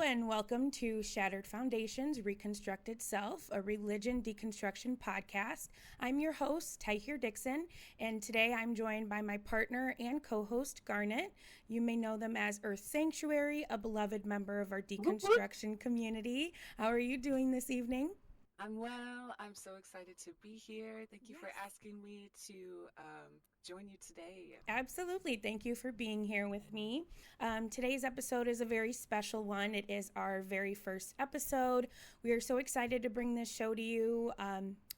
and welcome to Shattered Foundations, Reconstructed Self, a religion deconstruction podcast. I'm your host, Tahir Dixon, and today I'm joined by my partner and co-host, Garnet. You may know them as Earth Sanctuary, a beloved member of our deconstruction community. How are you doing this evening? I'm well. I'm so excited to be here. Thank you for Yes. asking me to join you today. Absolutely. Thank you for being here with me. Today's episode is a very special one. It is our very first episode. We are so excited to bring this show to you.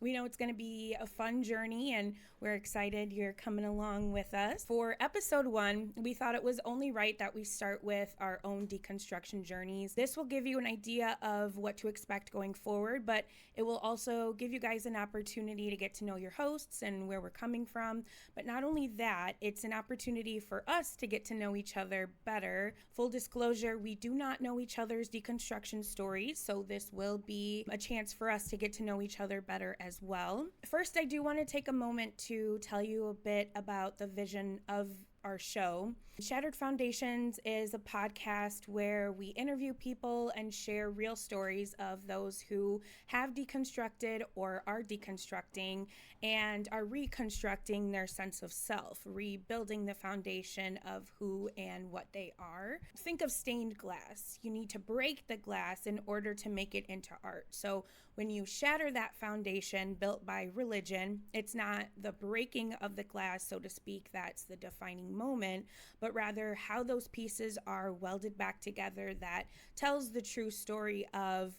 We know it's going to be a fun journey, and we're excited you're coming along with us. For episode 1, we thought it was only right that we start with our own deconstruction journeys. This will give you an idea of what to expect going forward, but it will also give you guys an opportunity to get to know your hosts and where we're coming from. But not only that, it's an opportunity for us to get to know each other better. Full disclosure, we do not know each other's deconstruction stories, so this will be a chance for us to get to know each other better as well. First, I do want to take a moment to tell you a bit about the vision of our show. Shattered Foundations is a podcast where we interview people and share real stories of those who have deconstructed or are deconstructing and are reconstructing their sense of self, rebuilding the foundation of who and what they are. Think of stained glass. You need to break the glass in order to make it into art. So when you shatter that foundation built by religion, it's not the breaking of the glass, so to speak, that's the defining moment, but rather how those pieces are welded back together that tells the true story of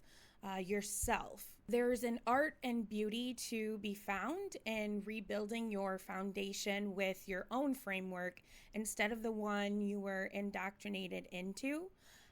yourself. There's an art and beauty to be found in rebuilding your foundation with your own framework instead of the one you were indoctrinated into.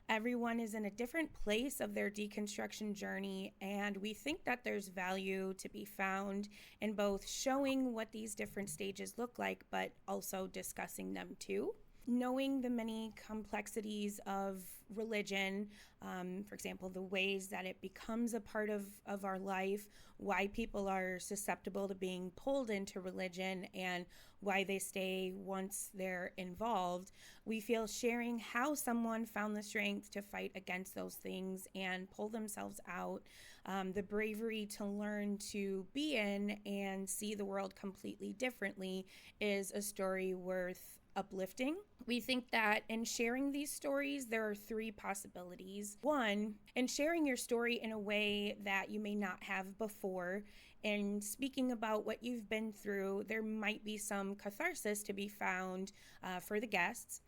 Everyone is in a different place of their deconstruction journey, and we think that there's value to be found in both showing what these different stages look like, but also discussing them too. Knowing the many complexities of religion, for example, the ways that it becomes a part of our life, why people are susceptible to being pulled into religion, and why they stay once they're involved. We feel sharing how someone found the strength to fight against those things and pull themselves out, the bravery to learn to be in and see the world completely differently is a story worth uplifting. We think that in sharing these stories, there are 3 possibilities. 1, in sharing your story in a way that you may not have before, and speaking about what you've been through, there might be some catharsis to be found for the guests.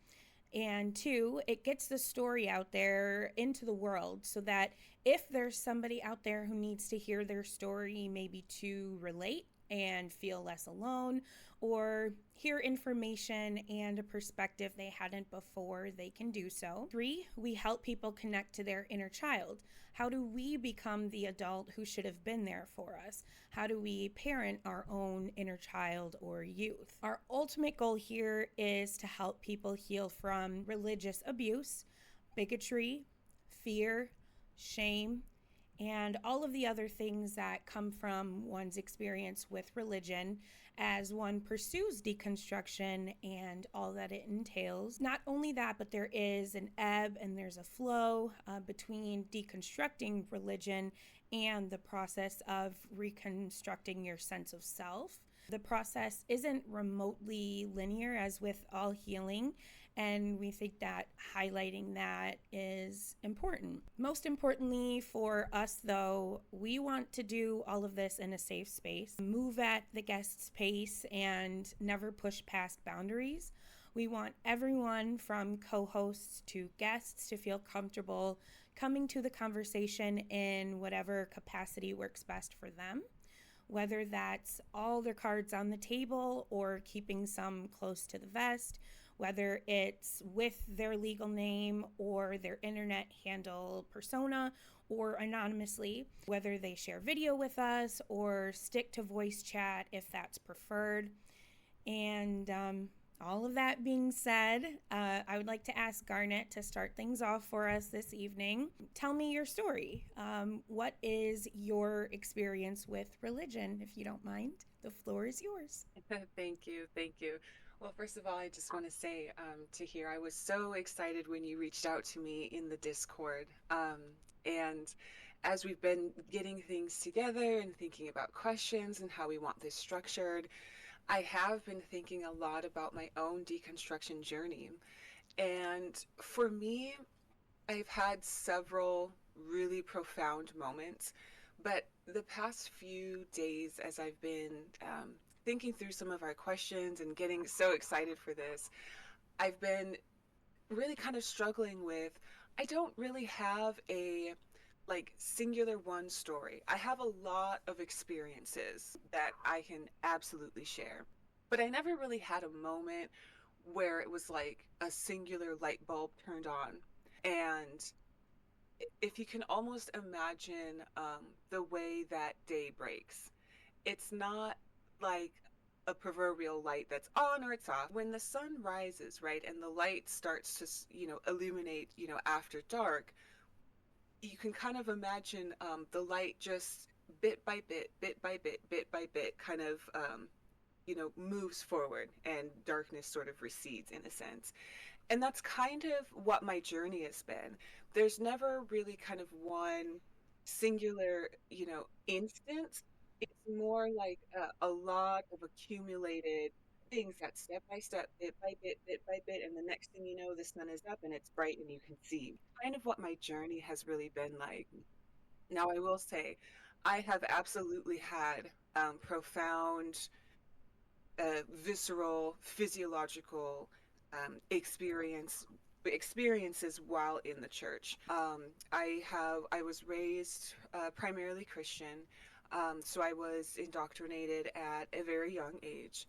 And 2, it gets the story out there into the world so that if there's somebody out there who needs to hear their story, maybe to relate and feel less alone, or hear information and a perspective they hadn't before, they can do so. 3, we help people connect to their inner child. How do we become the adult who should have been there for us? How do we parent our own inner child or youth? Our ultimate goal here is to help people heal from religious abuse, bigotry, fear, shame, and all of the other things that come from one's experience with religion as one pursues deconstruction and all that it entails. Not only that, but there is an ebb and there's a flow between deconstructing religion and the process of reconstructing your sense of self. The process isn't remotely linear, as with all healing, and we think that highlighting that is important. Most importantly for us, though, we want to do all of this in a safe space, move at the guest's pace, and never push past boundaries. We want everyone from co-hosts to guests to feel comfortable coming to the conversation in whatever capacity works best for them, whether that's all their cards on the table or keeping some close to the vest, whether it's with their legal name or their internet handle persona or anonymously, whether they share video with us or stick to voice chat if that's preferred. And all of that being said, I would like to ask Garnet to start things off for us this evening. Tell me your story. What is your experience with religion, if you don't mind? The floor is yours. Thank you. Thank you. Well, first of all, I just want to say to hear, I was so excited when you reached out to me in the Discord. And as we've been getting things together and thinking about questions and how we want this structured, I have been thinking a lot about my own deconstruction journey. And for me, I've had several really profound moments, but the past few days, as I've been thinking through some of our questions and getting so excited for this, I've been really kind of struggling with, I don't really have a like singular one story. I have a lot of experiences that I can absolutely share, but I never really had a moment where it was like a singular light bulb turned on. And if you can almost imagine the way that day breaks, it's not like a proverbial light that's on or it's off. When the sun rises, right, and the light starts to, illuminate, after dark, you can kind of imagine the light just bit by bit, bit by bit, bit by bit, kind of, moves forward and darkness sort of recedes in a sense. And that's kind of what my journey has been. There's never really kind of one singular, instance. It's more like a lot of accumulated things that step by step, bit by bit, and the next thing you know, the sun is up and it's bright and you can see. Kind of what my journey has really been like. Now, I will say, I have absolutely had profound visceral, physiological experiences while in the church. I was raised primarily Christian, so I was indoctrinated at a very young age.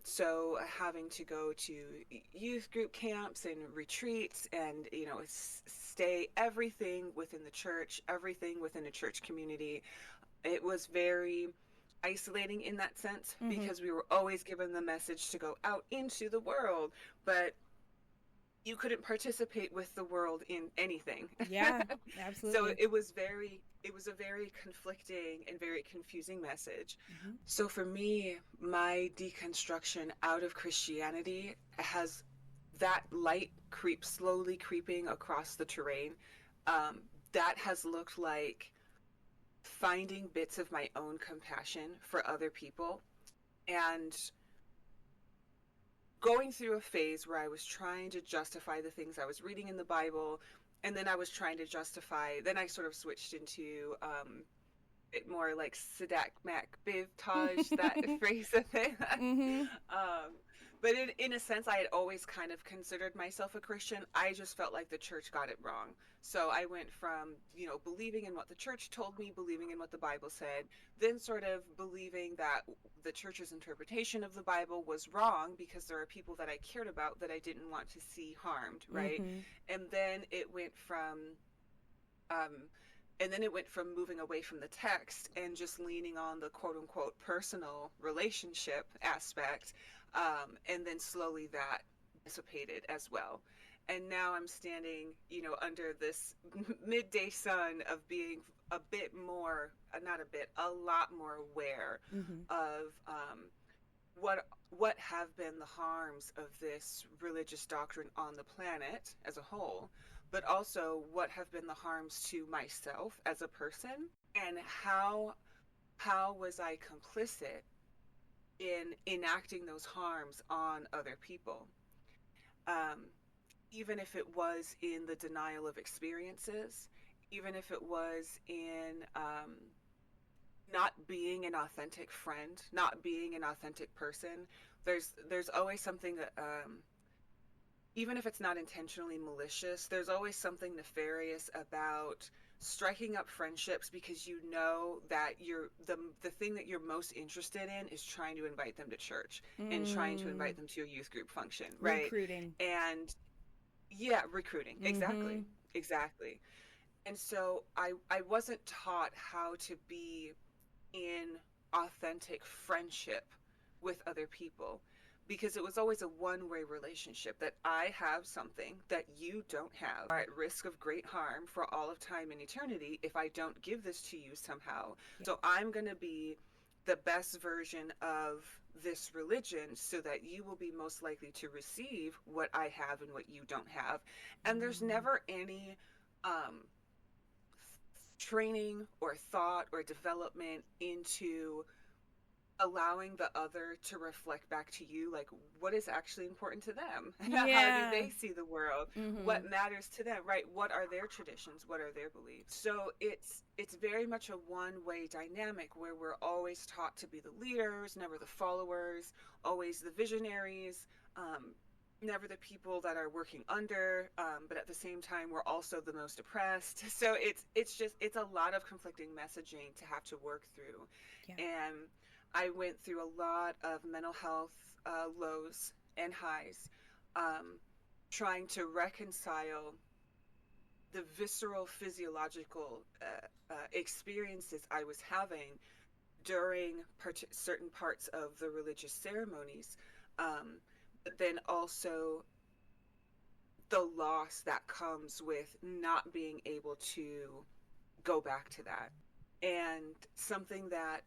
So having to go to youth group camps and retreats and stay everything within the church, everything within a church community, it was very isolating in that sense Mm-hmm. because we were always given the message to go out into the world, but you couldn't participate with the world in anything. Yeah, So absolutely. it was a very conflicting and very confusing message. Mm-hmm. So for me, my deconstruction out of Christianity has that light slowly creeping across the terrain. That has looked like finding bits of my own compassion for other people and going through a phase where I was trying to justify the things I was reading in the Bible, and then I was trying to justify. Then I sort of switched into it more like Sadak Mac Biv Taj, that phrase of it. Mm-hmm. um, but in a sense, I had always kind of considered myself a Christian. I just felt like the church got it wrong. So I went from, believing in what the church told me, believing in what the Bible said, then sort of believing that the church's interpretation of the Bible was wrong because there are people that I cared about that I didn't want to see harmed, right? Mm-hmm. And then it went from um, moving away from the text and just leaning on the quote unquote personal relationship aspect. And then slowly that dissipated as well. And now I'm standing, under this midday sun of being a bit more, not a bit, a lot more aware Mm-hmm. of what have been the harms of this religious doctrine on the planet as a whole, but also what have been the harms to myself as a person, and how was I complicit in enacting those harms on other people, um, even if it was in the denial of experiences, even if it was in not being an authentic friend, not being an authentic person. There's always something that even if it's not intentionally malicious, there's always something nefarious about striking up friendships because you know that the thing that you're most interested in is trying to invite them to church and trying to Mm. invite them to a youth group function, right? Recruiting. And yeah, recruiting. Mm-hmm. Exactly. And so I wasn't taught how to be in authentic friendship with other people because it was always a one-way relationship that I have something that you don't have, are at risk of great harm for all of time and eternity if I don't give this to you somehow. Yeah. So I'm going to be the best version of this religion so that you will be most likely to receive what I have and what you don't have. And there's never any um, training or thought or development into allowing the other to reflect back to you, like, what is actually important to them. How do Yeah. they see the world? Mm-hmm. What matters to them, right? What are their traditions? What are their beliefs? So it's very much a one-way dynamic where we're always taught to be the leaders, never the followers, always the visionaries, never the people that are working under, but at the same time we're also the most oppressed. So it's a lot of conflicting messaging to have to work through. Yeah. And I went through a lot of mental health lows and highs, um, trying to reconcile the visceral physiological experiences I was having during certain parts of the religious ceremonies, but then also the loss that comes with not being able to go back to that. And something that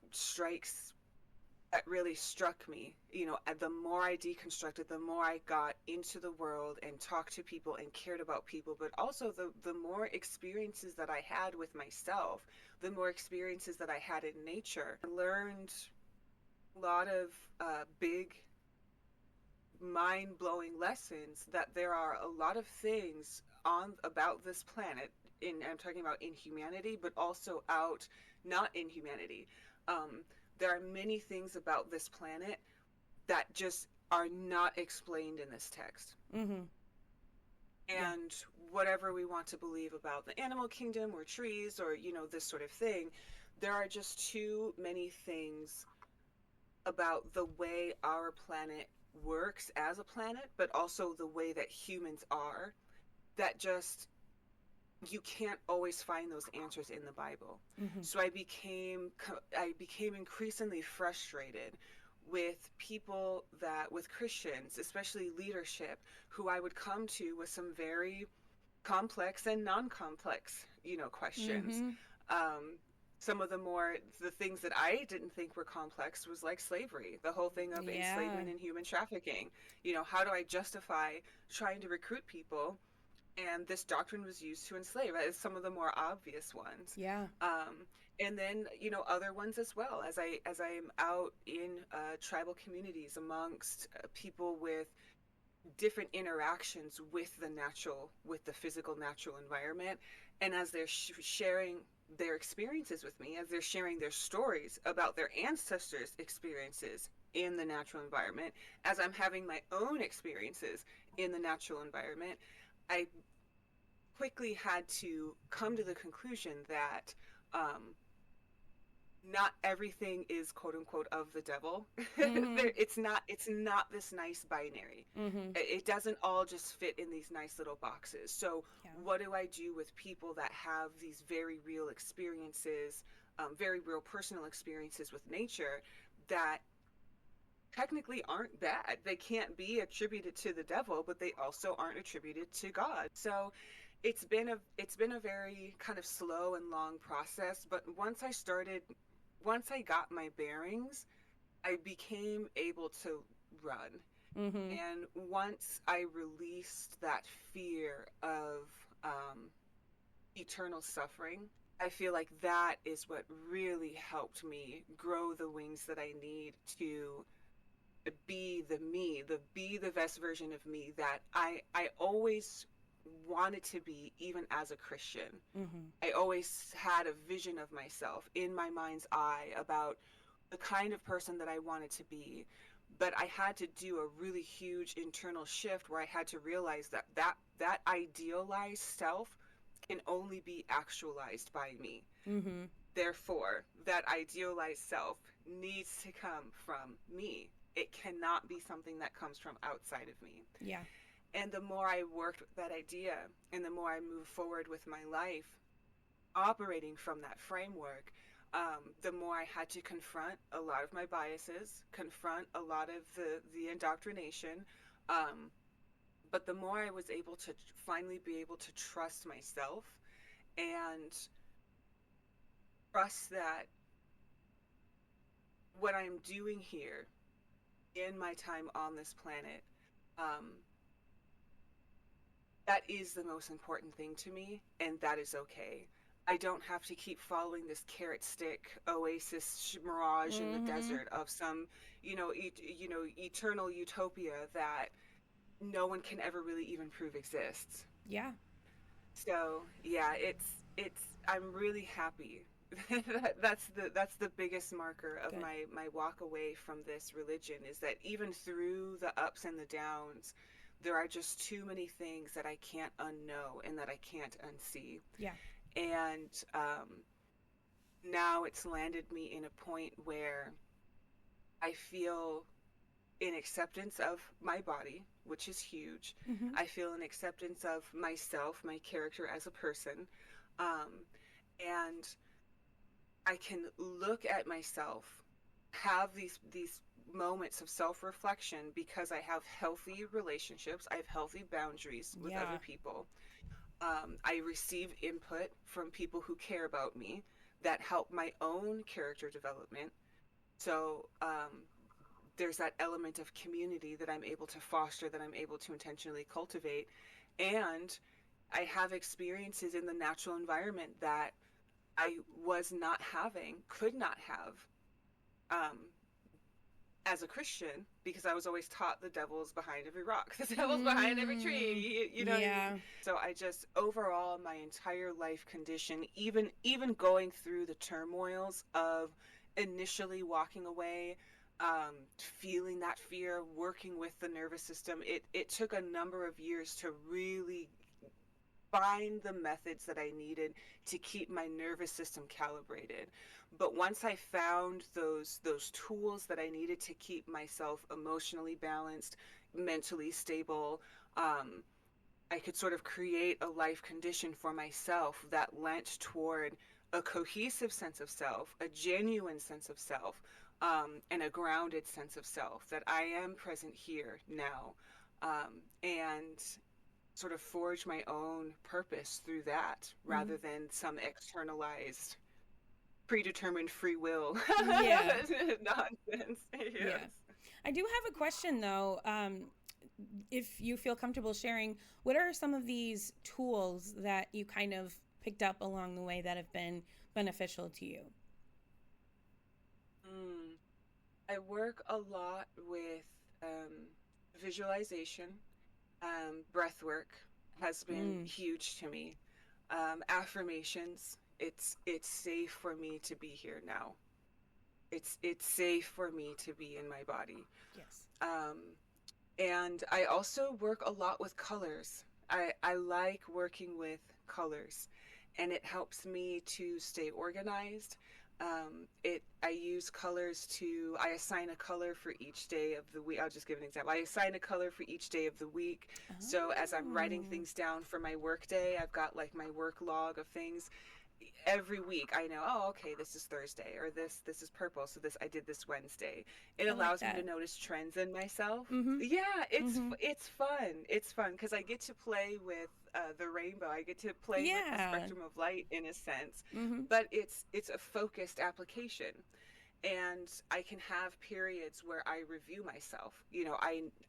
really struck me, the more I deconstructed, the more I got into the world and talked to people and cared about people, but also the more experiences that I had with myself, the more experiences that I had in nature. I learned a lot of big mind-blowing lessons that there are a lot of things on about this planet, I'm talking about in humanity, but also out not in humanity. um, there are many things about this planet that just are not explained in this text. Mm-hmm. Yeah. And whatever we want to believe about the animal kingdom or trees or this sort of thing, there are just too many things about the way our planet works as a planet, but also the way that humans are, that just you can't always find those answers in the Bible. Mm-hmm. So I became increasingly frustrated with people with Christians, especially leadership, who I would come to with some very complex and non-complex, questions. Mm-hmm. Um, some of the things that I didn't think were complex was like slavery, the whole thing of Yeah. enslavement and human trafficking. How do I justify trying to recruit people? And this doctrine was used to enslave. As some of the more obvious ones. Yeah. And then other ones as well. As I am out in tribal communities amongst people with different interactions with the physical natural environment, and as they're sharing their experiences with me, as they're sharing their stories about their ancestors' experiences in the natural environment, as I'm having my own experiences in the natural environment, I quickly had to come to the conclusion that um, not everything is quote unquote of the devil. Mm-hmm. It's not this nice binary. Mm-hmm. It doesn't all just fit in these nice little boxes. So Yeah. what do I do with people that have these very real experiences, very real personal experiences with nature that technically aren't bad? They can't be attributed to the devil, but they also aren't attributed to God. So it's been a very kind of slow and long process, but once I got my bearings, I became able to run. Mm-hmm. And once I released that fear of um, eternal suffering, I feel like that is what really helped me grow the wings that I need to be the me, be the best version of me that I always wanted to be, even as a Christian. Mm-hmm. I always had a vision of myself in my mind's eye about the kind of person that I wanted to be. But I had to do a really huge internal shift where I had to realize that idealized self can only be actualized by me. Mm-hmm. Therefore, that idealized self needs to come from me. It cannot be something that comes from outside of me. Yeah. And the more I worked with that idea and the more I moved forward with my life operating from that framework, the more I had to confront a lot of my biases, confront a lot of the indoctrination. Um, but the more I was able to finally be able to trust myself and trust that what I'm doing here in my time on this planet, um, that is the most important thing to me, and that is okay. I don't have to keep following this carrot stick oasis mirage in the Mm-hmm. desert of some, eternal utopia that no one can ever really even prove exists. Yeah. So yeah, it's I'm really happy. That's the biggest marker of Good. my walk away from this religion, is that even through the ups and the downs, there are just too many things that I can't unknow and that I can't unsee. Yeah. And now it's landed me in a point where I feel an acceptance of my body, which is huge. Mm-hmm. I feel an acceptance of myself, my character as a person. Um, and I can look at myself, have these moments of self-reflection, because I have healthy relationships, I have healthy boundaries with Yeah. other people. I receive input from people who care about me that help my own character development. So there's that element of community that I'm able to foster, that I'm able to intentionally cultivate. And I have experiences in the natural environment that I was not having, could not have, um, as a Christian, because I was always taught the devil's behind every rock, the devil's behind every Mm. tree. You know what I mean? Yeah. So I just, overall, my entire life condition, even going through the turmoils of initially walking away, feeling that fear, working with the nervous system, it took a number of years to really find the methods that I needed to keep my nervous system calibrated. But once I found those tools that I needed to keep myself emotionally balanced, mentally stable, I could sort of create a life condition for myself that lent toward a cohesive sense of self, a genuine sense of self, and a grounded sense of self, that I am present here now. And sort of forge my own purpose through that, Mm-hmm. rather than some externalized predetermined free will Yeah. nonsense. Yeah. Yes. I do have a question though. If you feel comfortable sharing, what are some of these tools that you kind of picked up along the way that have been beneficial to you? mm. I work a lot with visualization. Breath work has been Mm. huge to me. Affirmations, it's safe for me to be here now. It's safe for me to be in my body. Yes. um, and I also work a lot with colors. I like working with colors, and it helps me to stay organized. I use colors to, I assign a color for each day of the week. I'll just give an example. I assign a color for each day of the week. So as I'm writing Oh. things down for my work day, I've got like my work log of things. Every week I know, oh, okay, this is Thursday, or this is purple, so this I did this Wednesday. It I like allows me to that. notice trends in myself. Mm-hmm. Yeah, Mm-hmm. it's fun. It's fun because I get to play with the rainbow. I get to play with the Yeah. spectrum of light, in a sense, Mm-hmm. but it's a focused application. And I can have periods where I review myself.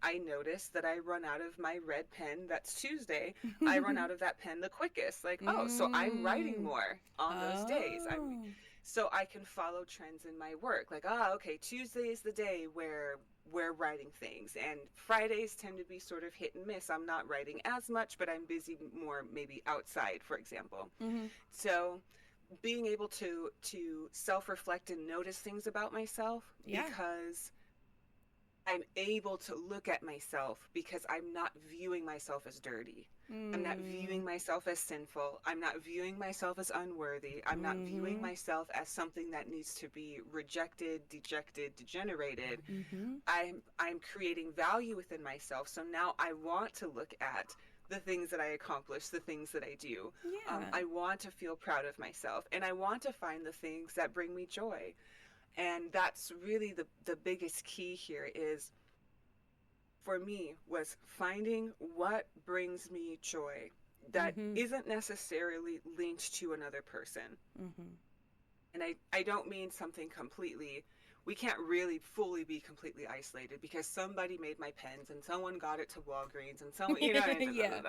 I notice that I run out of my red pen. That's Tuesday. I run out of that pen the quickest. Like, oh, so I'm writing Mm. more on those days. Oh. So I can follow trends in my work. Like, okay, Tuesday is the day where we're writing things, and Fridays tend to be sort of hit and miss. I'm not writing as much, but I'm busy more maybe outside, for example. Mm-hmm. So being able to self-reflect and notice things about myself, Yeah. because I'm able to look at myself, because I'm not viewing myself as dirty. I'm not Mm. viewing myself as sinful. I'm not viewing myself as unworthy. I'm not viewing Mm-hmm. myself as something that needs to be rejected, dejected, degenerated. Mm-hmm. I'm creating value within myself. So now I want to look at the things that I accomplish, the things that I do. Yeah. I want to feel proud of myself, and I want to find the things that bring me joy. And that's really the biggest key here, is for me, was finding what brings me joy that Mm-hmm. isn't necessarily linked to another person. Mm-hmm. And I don't mean something completely we can't really fully be completely isolated because somebody made my pens and someone got it to Walgreens and someone, you know, Yeah.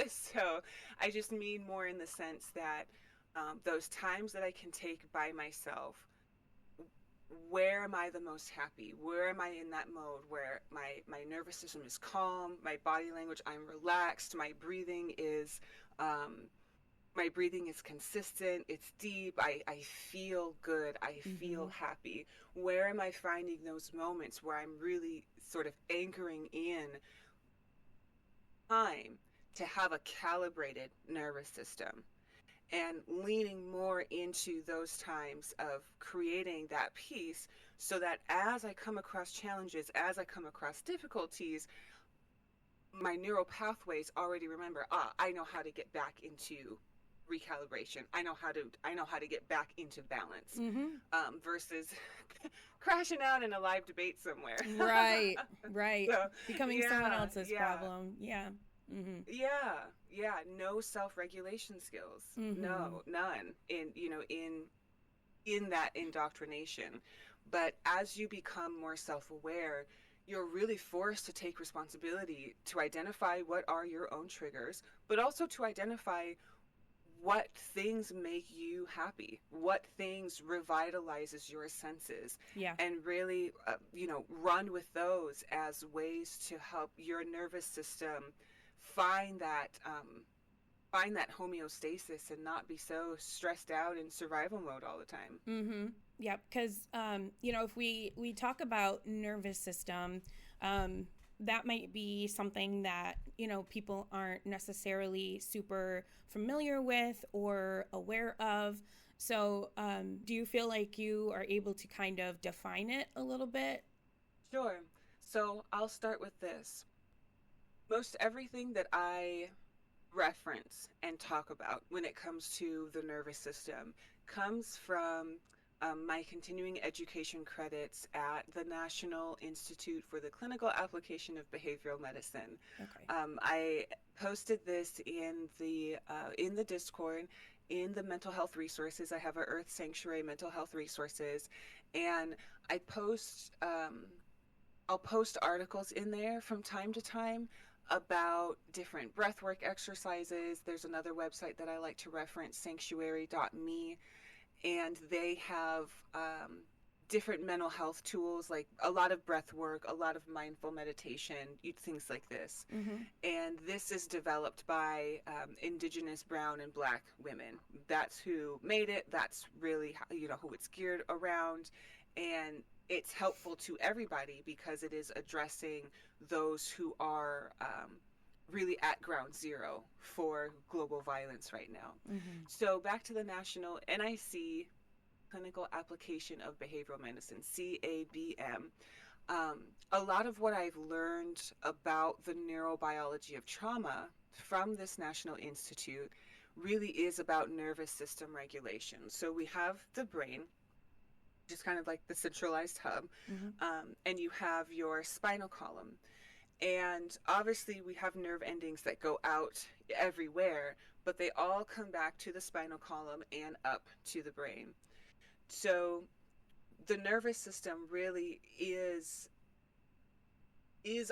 so I just mean more in the sense that those times that I can take by myself, where am I the most happy? Where am I in that mode where my nervous system is calm, my body language, I'm relaxed, um, my breathing is consistent, it's deep, I feel good, I feel Mm-hmm. happy. Where am I finding those moments where I'm really sort of anchoring in time to have a calibrated nervous system and leaning more into those times of creating that peace so that as I come across challenges, as I come across difficulties, my neural pathways already remember, I know how to get back into recalibration. I know how to get back into balance, Mm-hmm. versus crashing out in a live debate somewhere. Right, right. So Becoming someone yeah, else's yeah, problem. Yeah. Mm-hmm. yeah. No self-regulation skills. Mm-hmm. No, none. In that indoctrination. But as you become more self-aware, you're really forced to take responsibility to identify what are your own triggers, but also to identify what things make you happy, what things revitalizes your senses, Yeah. and really, run with those as ways to help your nervous system find that find that homeostasis and not be so stressed out in survival mode all the time. Mm-hmm. Yep. Because if we talk about nervous system, that might be something that people aren't necessarily super familiar with or aware of. So, do you feel like you are able to kind of define it a little bit? Sure. So I'll start with this. Most everything that I reference and talk about when it comes to the nervous system comes from my continuing education credits at the National Institute for the Clinical Application of Behavioral Medicine. Okay. I posted this in the Discord, in the mental health resources. I have a Earth Sanctuary mental health resources, and I post I'll post articles in there from time to time about different breathwork exercises. There's another website that I like to reference, sanctuary.me, and they have different mental health tools, like a lot of breath work, a lot of mindful meditation, things like this. Mm-hmm. And this is developed by Indigenous, brown, and Black women. That's who made it. That's really who it's geared around, and it's helpful to everybody because it is addressing those who are really at ground zero for global violence right now. Mm-hmm. So back to the National NIC Clinical Application of Behavioral Medicine, CABM. A lot of what I've learned about the neurobiology of trauma from this National Institute really is about nervous system regulation. So we have the brain, just kind of like the centralized hub, Mm-hmm. and you have your spinal column. And obviously, we have nerve endings that go out everywhere, but they all come back to the spinal column and up to the brain. So the nervous system really is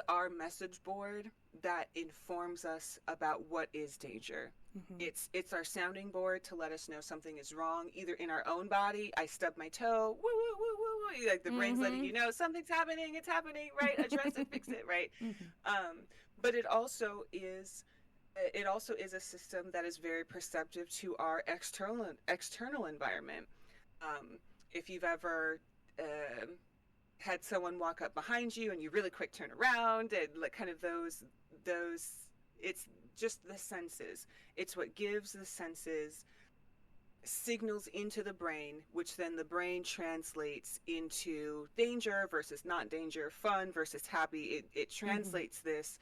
our message board that informs us about what is danger. Mm-hmm. It's our sounding board to let us know something is wrong, either in our own body. I stubbed my toe, woo woo woo woo woo, like the brain's letting Mm-hmm. you know something's happening, it's happening, right? Address it, fix it, right? Mm-hmm. But it also is a system that is very perceptive to our external environment. Um, if you've ever had someone walk up behind you and you really quick turn around, and like kind of those it's just the senses. It's what gives the senses signals into the brain, which then the brain translates into danger versus not danger, fun versus happy. It Mm-hmm. translates this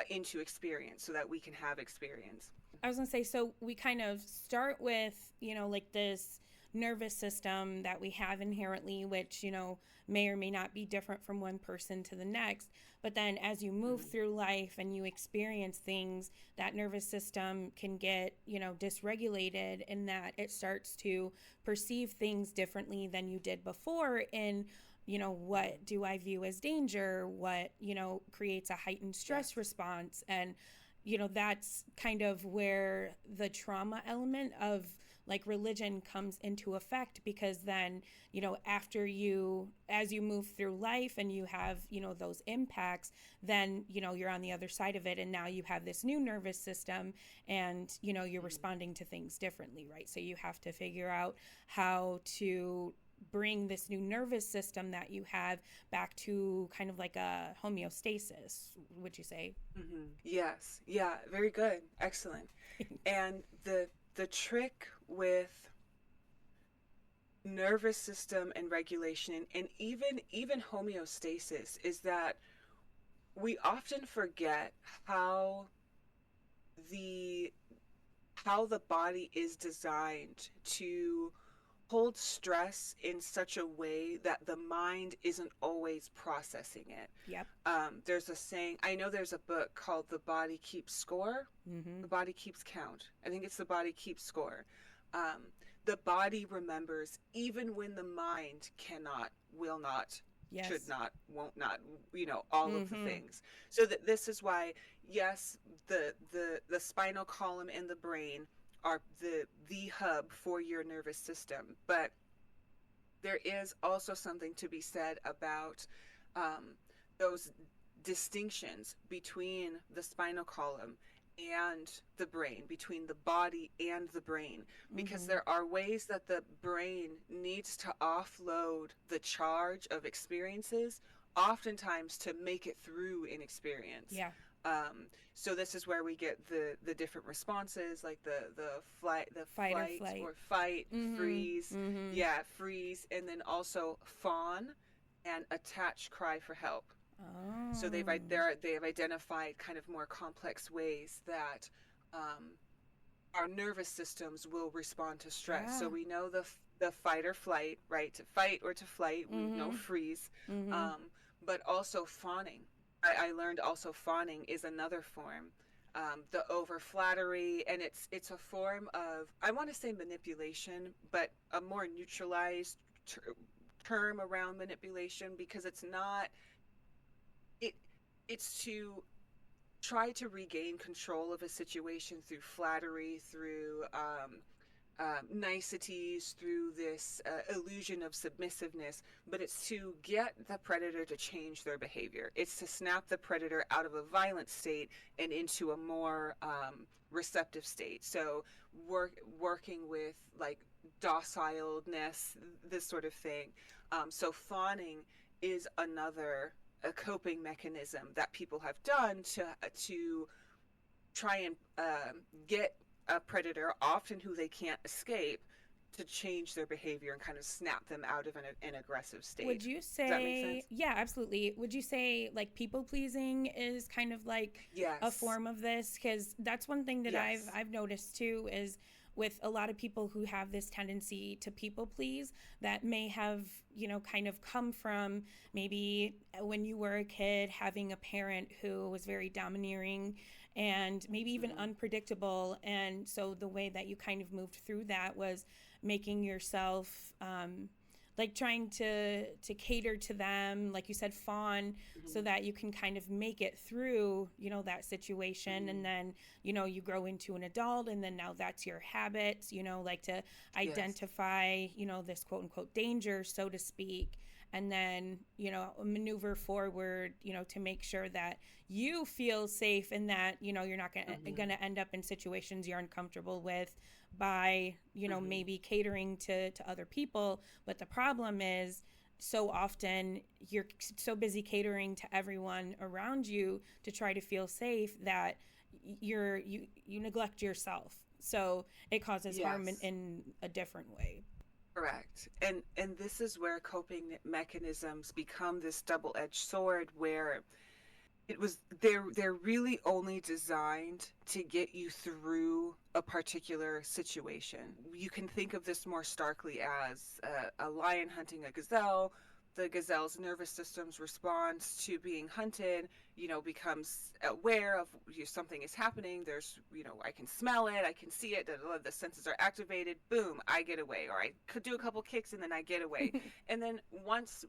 into experience so that we can have experience. I was gonna say, so we kind of start with, like this nervous system that we have inherently, which, may or may not be different from one person to the next. But then as you move Mhm. through life and you experience things, that nervous system can get, dysregulated, in that it starts to perceive things differently than you did before. And Mhm. what do I view as danger? What, creates a heightened stress Yes. response? And, that's kind of where the trauma element of like religion comes into effect, because then, as you move through life and you have, those impacts, then, you're on the other side of it. And now you have this new nervous system, and, you're Mhm. responding to things differently, right? So you have to figure out how to bring this new nervous system that you have back to kind of like a homeostasis, would you say? Yes. Yeah, very good. Excellent. And the trick with nervous system and regulation and even homeostasis is that we often forget how the how the body is designed to hold stress in such a way that the mind isn't always processing it. Yep. There's a saying, I know there's a book called The Body Keeps Score, Mm-hmm. The Body Keeps Count. I think it's The Body Keeps Score. Um, the body remembers even when the mind cannot, will not, should Yes. not, won't not, all of the Mm-hmm. things. So that this is why, yes, the spinal column and the brain are the hub for your nervous system, but there is also something to be said about um, those distinctions between the spinal column and the brain, between the body and the brain, because Mm-hmm. there are ways that the brain needs to offload the charge of experiences, oftentimes to make it through an experience. Yeah. So this is where we get the different responses, like the Fight or flight flight. or fight, Mm-hmm. freeze, Mm-hmm. yeah, freeze, and then also fawn and attach, cry for help. So Oh. they've identified kind of more complex ways that um, our nervous systems will respond to stress. So Yeah. we know the fight or flight, right? To fight or to flight. We know Mm-hmm. freeze, Mm-hmm. um, but also fawning. I learned also fawning is another form. The over flattery, and it's a form of, I want to say manipulation, but a more neutralized ter- term around manipulation, because it's not it. It's to try to regain control of a situation through flattery, through niceties, through this illusion of submissiveness, but it's to get the predator to change their behavior. It's to snap the predator out of a violent state and into a more receptive state. So working with like docileness, this sort of thing. So fawning is another a coping mechanism that people have done to try and get a predator, often who they can't escape, to change their behavior and kind of snap them out of an aggressive Would state. you Does that make sense? say, yeah, absolutely. Would you say like people pleasing is kind of like a Yes. form of this? Because that's one thing that I've Yes. I've noticed too, is with a lot of people who have this tendency to people please, that may have, kind of come from maybe when you were a kid, having a parent who was very domineering and maybe even Mm-hmm. unpredictable. And so the way that you kind of moved through that was making yourself, like trying to cater to them, like you said, fawn, so Mm-hmm. that you can kind of make it through, that situation. And Mm-hmm. then, you grow into an adult, and then now that's your habits, like to Yes. identify, this quote unquote danger, so to speak, and then, maneuver forward, to make sure that you feel safe, and that, you're not Mm-hmm. gonna end up in situations you're uncomfortable with, by, Mm-hmm. maybe catering to other people. But the problem is, so often you're so busy catering to everyone around you to try to feel safe, that you neglect yourself. So it causes harm Yes. in a different way. Correct. And this is where coping mechanisms become this double-edged sword, where they're really only designed to get you through a particular situation. You can think of this more starkly as a lion hunting a gazelle. The gazelle's nervous system's response to being hunted, becomes aware of, something is happening. There's, I can smell it, I can see it, the senses are activated, boom, I get away. Or I could do a couple kicks and then I get away. And then once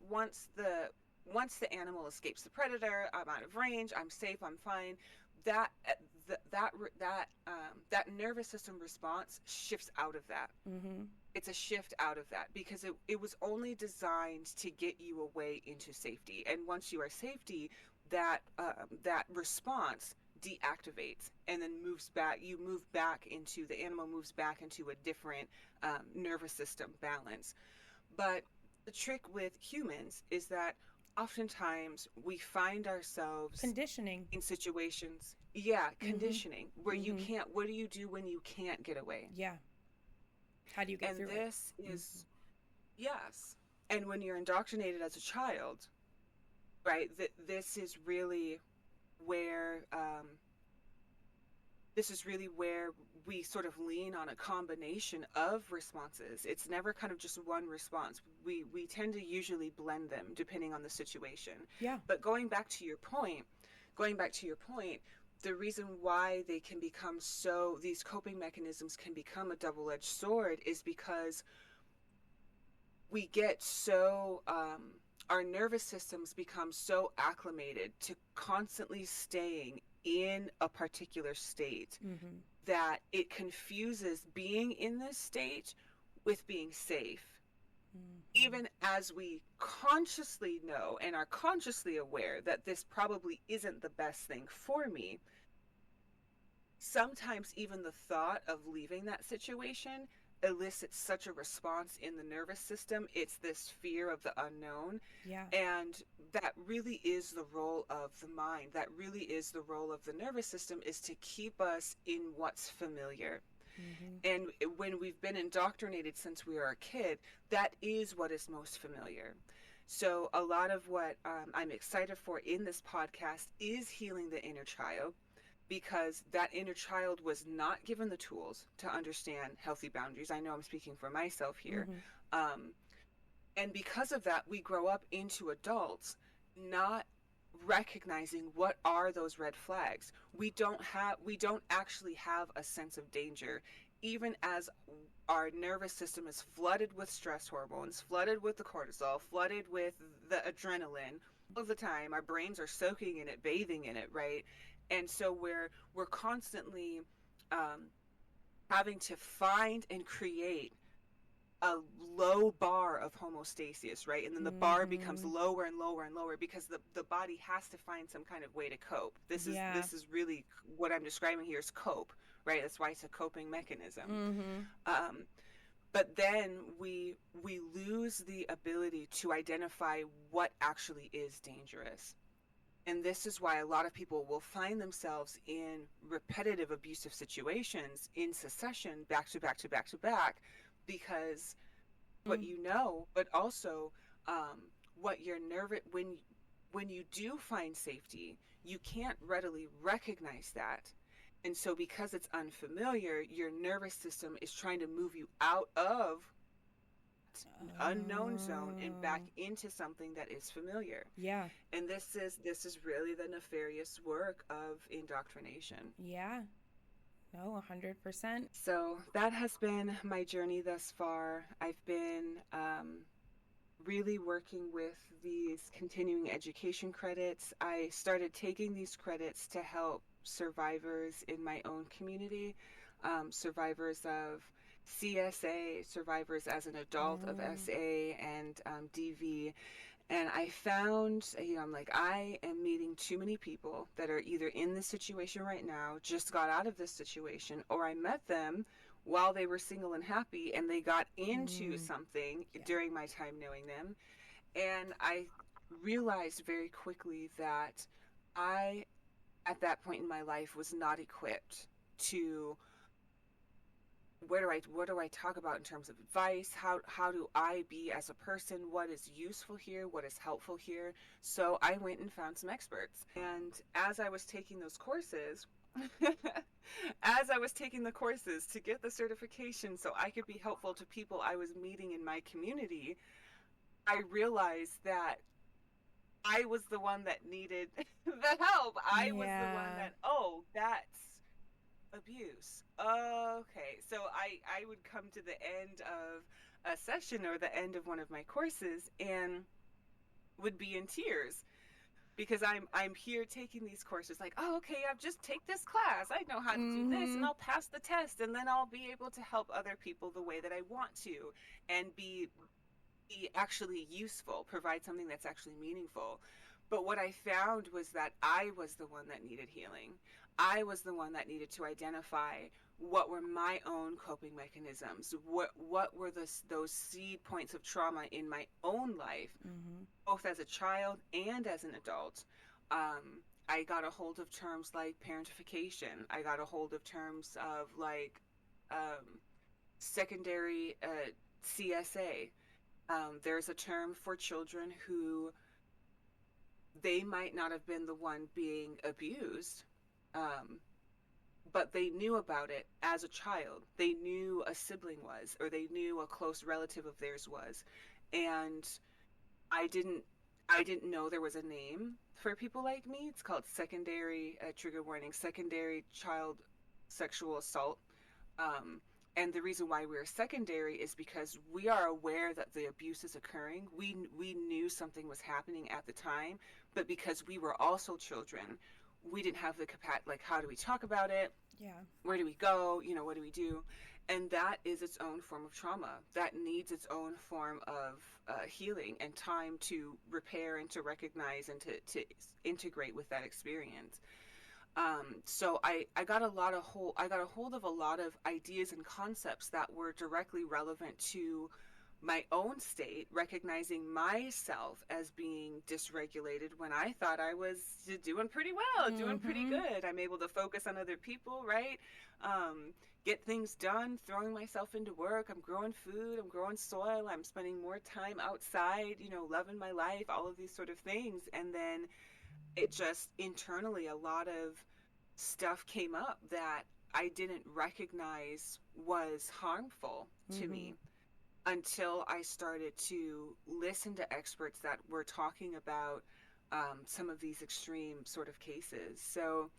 the animal escapes the predator, I'm out of range, I'm safe, I'm fine. That that nervous system response shifts out of that. Mm-hmm. It's a shift out of that because it was only designed to get you away into safety. And once you are safety, that response deactivates and then moves back. You move back into the animal moves back into a different nervous system balance. But the trick with humans is that oftentimes we find ourselves Conditioning. in situations, conditioning, where you Mm-hmm. can't, what do you do when you can't get away? Yeah. How do you get And through it? this is, yes. And when you're indoctrinated as a child, right, this is really where, we sort of lean on a combination of responses. It's never kind of just one response. We tend to usually blend them depending on the situation. Yeah. But going back to your point, the reason why these coping mechanisms can become a double-edged sword is because we get our nervous systems become so acclimated to constantly staying in a particular state Mm-hmm. that it confuses being in this state with being safe. Mm-hmm. Even as we consciously know and are consciously aware that this probably isn't the best thing for me, sometimes even the thought of leaving that situation elicits such a response in the nervous system. It's this fear of the unknown. Yeah. And that really is the role of the mind. That really is the role of the nervous system, is to keep us in what's familiar. Mm-hmm. And when we've been indoctrinated since we were a kid, that is what is most familiar. So a lot of what I'm excited for in this podcast is healing the inner child, because that inner child was not given the tools to understand healthy boundaries. I know I'm speaking for myself here. Mm-hmm. And because of that, we grow up into adults not recognizing what are those red flags. We don't actually have a sense of danger, even as our nervous system is flooded with stress hormones, flooded with the cortisol, flooded with the adrenaline all the time. Our brains are soaking in it, bathing in it, right? And so we're constantly having to find and create a low bar of homeostasis, right? And then the bar becomes Mm-hmm. lower and lower and lower because the body has to find some kind of way to cope. This is really what I'm describing here is cope, right? That's why it's a coping mechanism. Mm-hmm. But then we lose the ability to identify what actually is dangerous. And this is why a lot of people will find themselves in repetitive abusive situations in succession, back to back to back to back, because what you know, but also what your when you do find safety, you can't readily recognize that. And so because it's unfamiliar, your nervous system is trying to move you out of unknown zone and back into something that is familiar. Yeah. And this is really the nefarious work of indoctrination. Yeah. No, 100%. So that has been my journey thus far. I've been really working with these continuing education credits. I started taking these credits to help survivors in my own community, survivors of CSA, survivors as an adult of SA and DV. And I found, I'm like, I am meeting too many people that are either in this situation right now, just got out of this situation, or I met them while they were single and happy and they got into something during my time knowing them. And I realized very quickly that I, at that point in my life, was not equipped to what do I talk about in terms of advice? How do I be as a person? What is useful here? What is helpful here? So I went and found some experts. And as I was taking those courses, as I was taking the courses to get the certification so I could be helpful to people I was meeting in my community, I realized that I was the one that needed the help. I was the one Yeah. that, oh, that's abuse. Okay. So I would come to the end of a session or the end of one of my courses and would be in tears because I'm here taking these courses like, oh, okay, I've just take this class. I know how to do this and Mm-hmm. I'll pass the test and then I'll be able to help other people the way that I want to and be actually useful, provide something that's actually meaningful. But what I found was that I was the one that needed healing. I was the one that needed to identify what were my own coping mechanisms, what were those seed points of trauma in my own life, Mm-hmm. both as a child and as an adult. I got a hold of terms like parentification. I got a hold of terms of like um, secondary CSA. There's a term for children who they might not have been the one being abused, um, but they knew about it as a child. They knew a sibling was, or they knew a close relative of theirs was, and I didn't. I didn't know there was a name for people like me. It's called secondary trigger warning, secondary child sexual assault. Um, and the reason why we're secondary is because we are aware that the abuse is occurring. We knew something was happening at the time, but because we were also children, we didn't have the capacity. Like, how do we talk about it? Yeah. Where do we go? You know, what do we do? And that is its own form of trauma. That needs its own form of healing and time to repair and to recognize and to integrate with that experience. So I got I got a hold of a lot of ideas and concepts that were directly relevant to my own state, recognizing myself as being dysregulated when I thought I was doing pretty well, doing pretty Mm-hmm. good. I'm able to focus on other people, right? Get things done, throwing myself into work. I'm growing food, I'm growing soil, I'm spending more time outside, you know, loving my life, all of these sort of things. And then it just internally, a lot of stuff came up that I didn't recognize was harmful to Mm-hmm. me until I started to listen to experts that were talking about some of these extreme sort of cases. So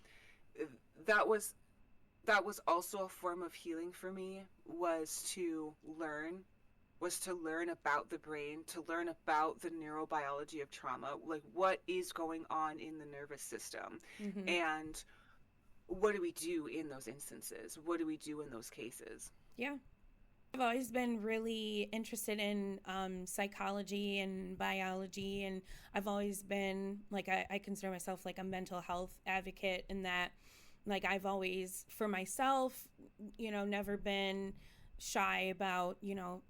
uh, that was that was also a form of healing for me, was to learn about the brain, to learn about the neurobiology of trauma, like what is going on in the nervous system, Mm-hmm. and what do we do in those instances? What do we do in those cases? Yeah. I've always been really interested in psychology and biology, and I've always been like, I consider myself like a mental health advocate in that, like, I've always, for myself, never been shy about,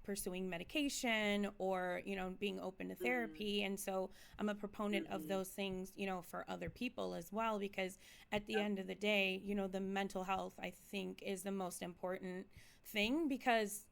pursuing medication or, being open to Mm, therapy. And so I'm a proponent of mm-hmm. those things, for other people as well, because at the Yep. end of the day, the mental health, I think, is the most important thing because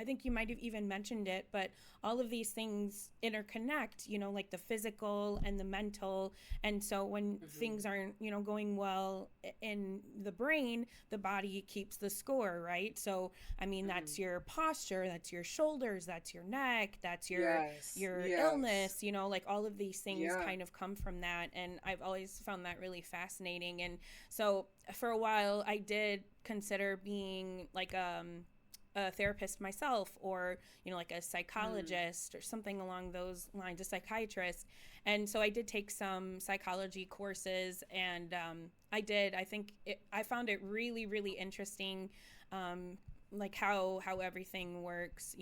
I think you might have even mentioned it, but all of these things interconnect, like the physical and the mental. And so when Mm-hmm. things aren't, going well in the brain, the body keeps the score, right? So, I mean, Mm-hmm. that's your posture, that's your shoulders, that's your neck, that's your Yes. your Yes. illness, like all of these things Yeah. kind of come from that. And I've always found that really fascinating. And so for a while I did consider being like a therapist myself, or like a Mm, psychologist or something along those lines, a psychiatrist. And so I did take some psychology courses, and I think I found it really, really interesting, like how everything works,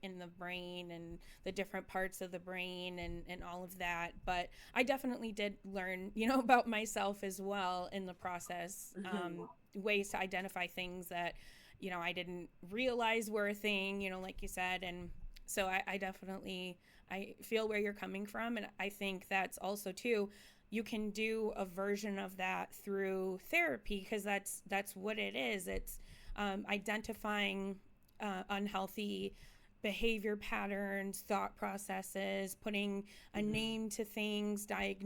in the brain and the different parts of the brain, and all of that. But I definitely did learn, about myself as well in the process, mm-hmm. ways to identify things that, I didn't realize were a thing, like you said. And so I definitely, I feel where you're coming from. And I think that's also too, you can do a version of that through therapy, because that's what it is. It's identifying unhealthy behavior patterns, thought processes, putting a name to things, Yes.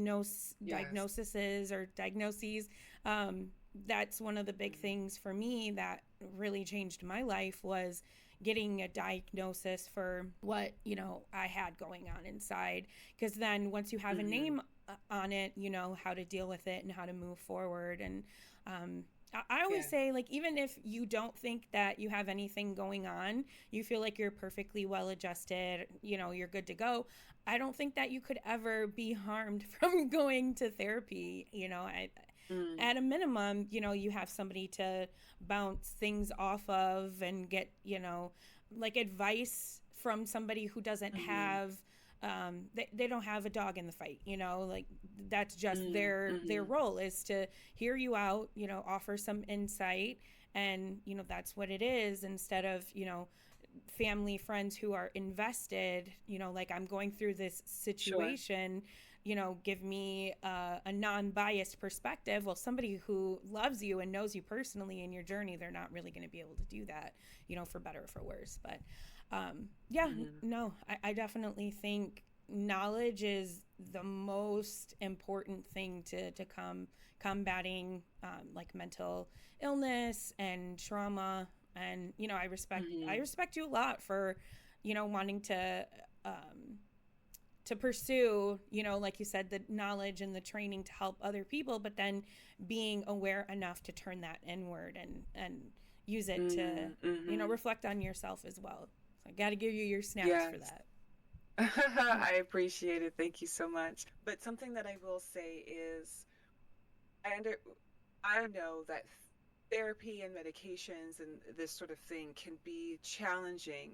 diagnoses. That's one of the big things for me that really changed my life was getting a diagnosis for what I had going on inside, because then once you have a Mm-hmm. name on it, you know how to deal with it and how to move forward. And I always Yeah. say, like, even if you don't think that you have anything going on, you feel like you're perfectly well adjusted, you're good to go. I don't think that you could ever be harmed from going to therapy. Mm. At a minimum, you have somebody to bounce things off of and get, like advice from somebody who doesn't Mm-hmm. have they don't have a dog in the fight, like that's just their Mm-hmm. role is to hear you out, offer some insight, and that's what it is, instead of family, friends who are invested, like I'm going through this Sure. situation, give me a non-biased perspective. Well, somebody who loves you and knows you personally in your journey, they're not really going to be able to do that, for better or for worse. But yeah, Mm-hmm. no, I definitely think knowledge is the most important thing to combating like mental illness and trauma. And I Mm-hmm. respect you a lot for wanting to pursue, like you said, the knowledge and the training to help other people, but then being aware enough to turn that inward and use it to Mm-hmm. reflect on yourself as well. So I got to give you your snaps for Yes. that. I appreciate it. Thank you so much. But something that I will say is I under I know that therapy and medications and this sort of thing can be challenging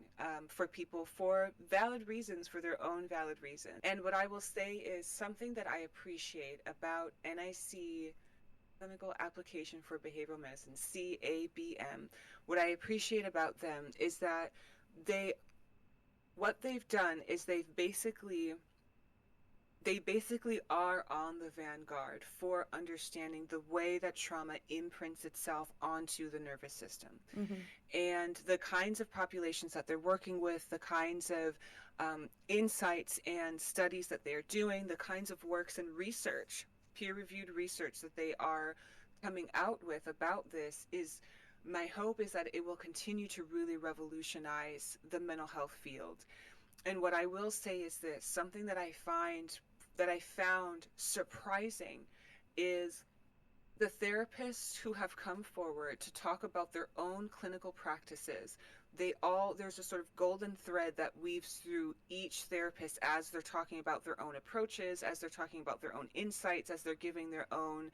for people for valid reasons, for their own valid reason. And what I will say is something that I appreciate about NIC, Clinical Application for Behavioral Medicine, CABM. What I appreciate about them is that they what they've done is they basically are on the vanguard for understanding the way that trauma imprints itself onto the nervous system Mm-hmm. and the kinds of populations that they're working with, the kinds of insights and studies that they're doing, the kinds of works and research, peer-reviewed research that they are coming out with about this is my hope is that it will continue to really revolutionize the mental health field. And what I will say is this, something that I found surprising is the therapists who have come forward to talk about their own clinical practices. There's a sort of golden thread that weaves through each therapist as they're talking about their own approaches, as they're talking about their own insights, as they're giving their own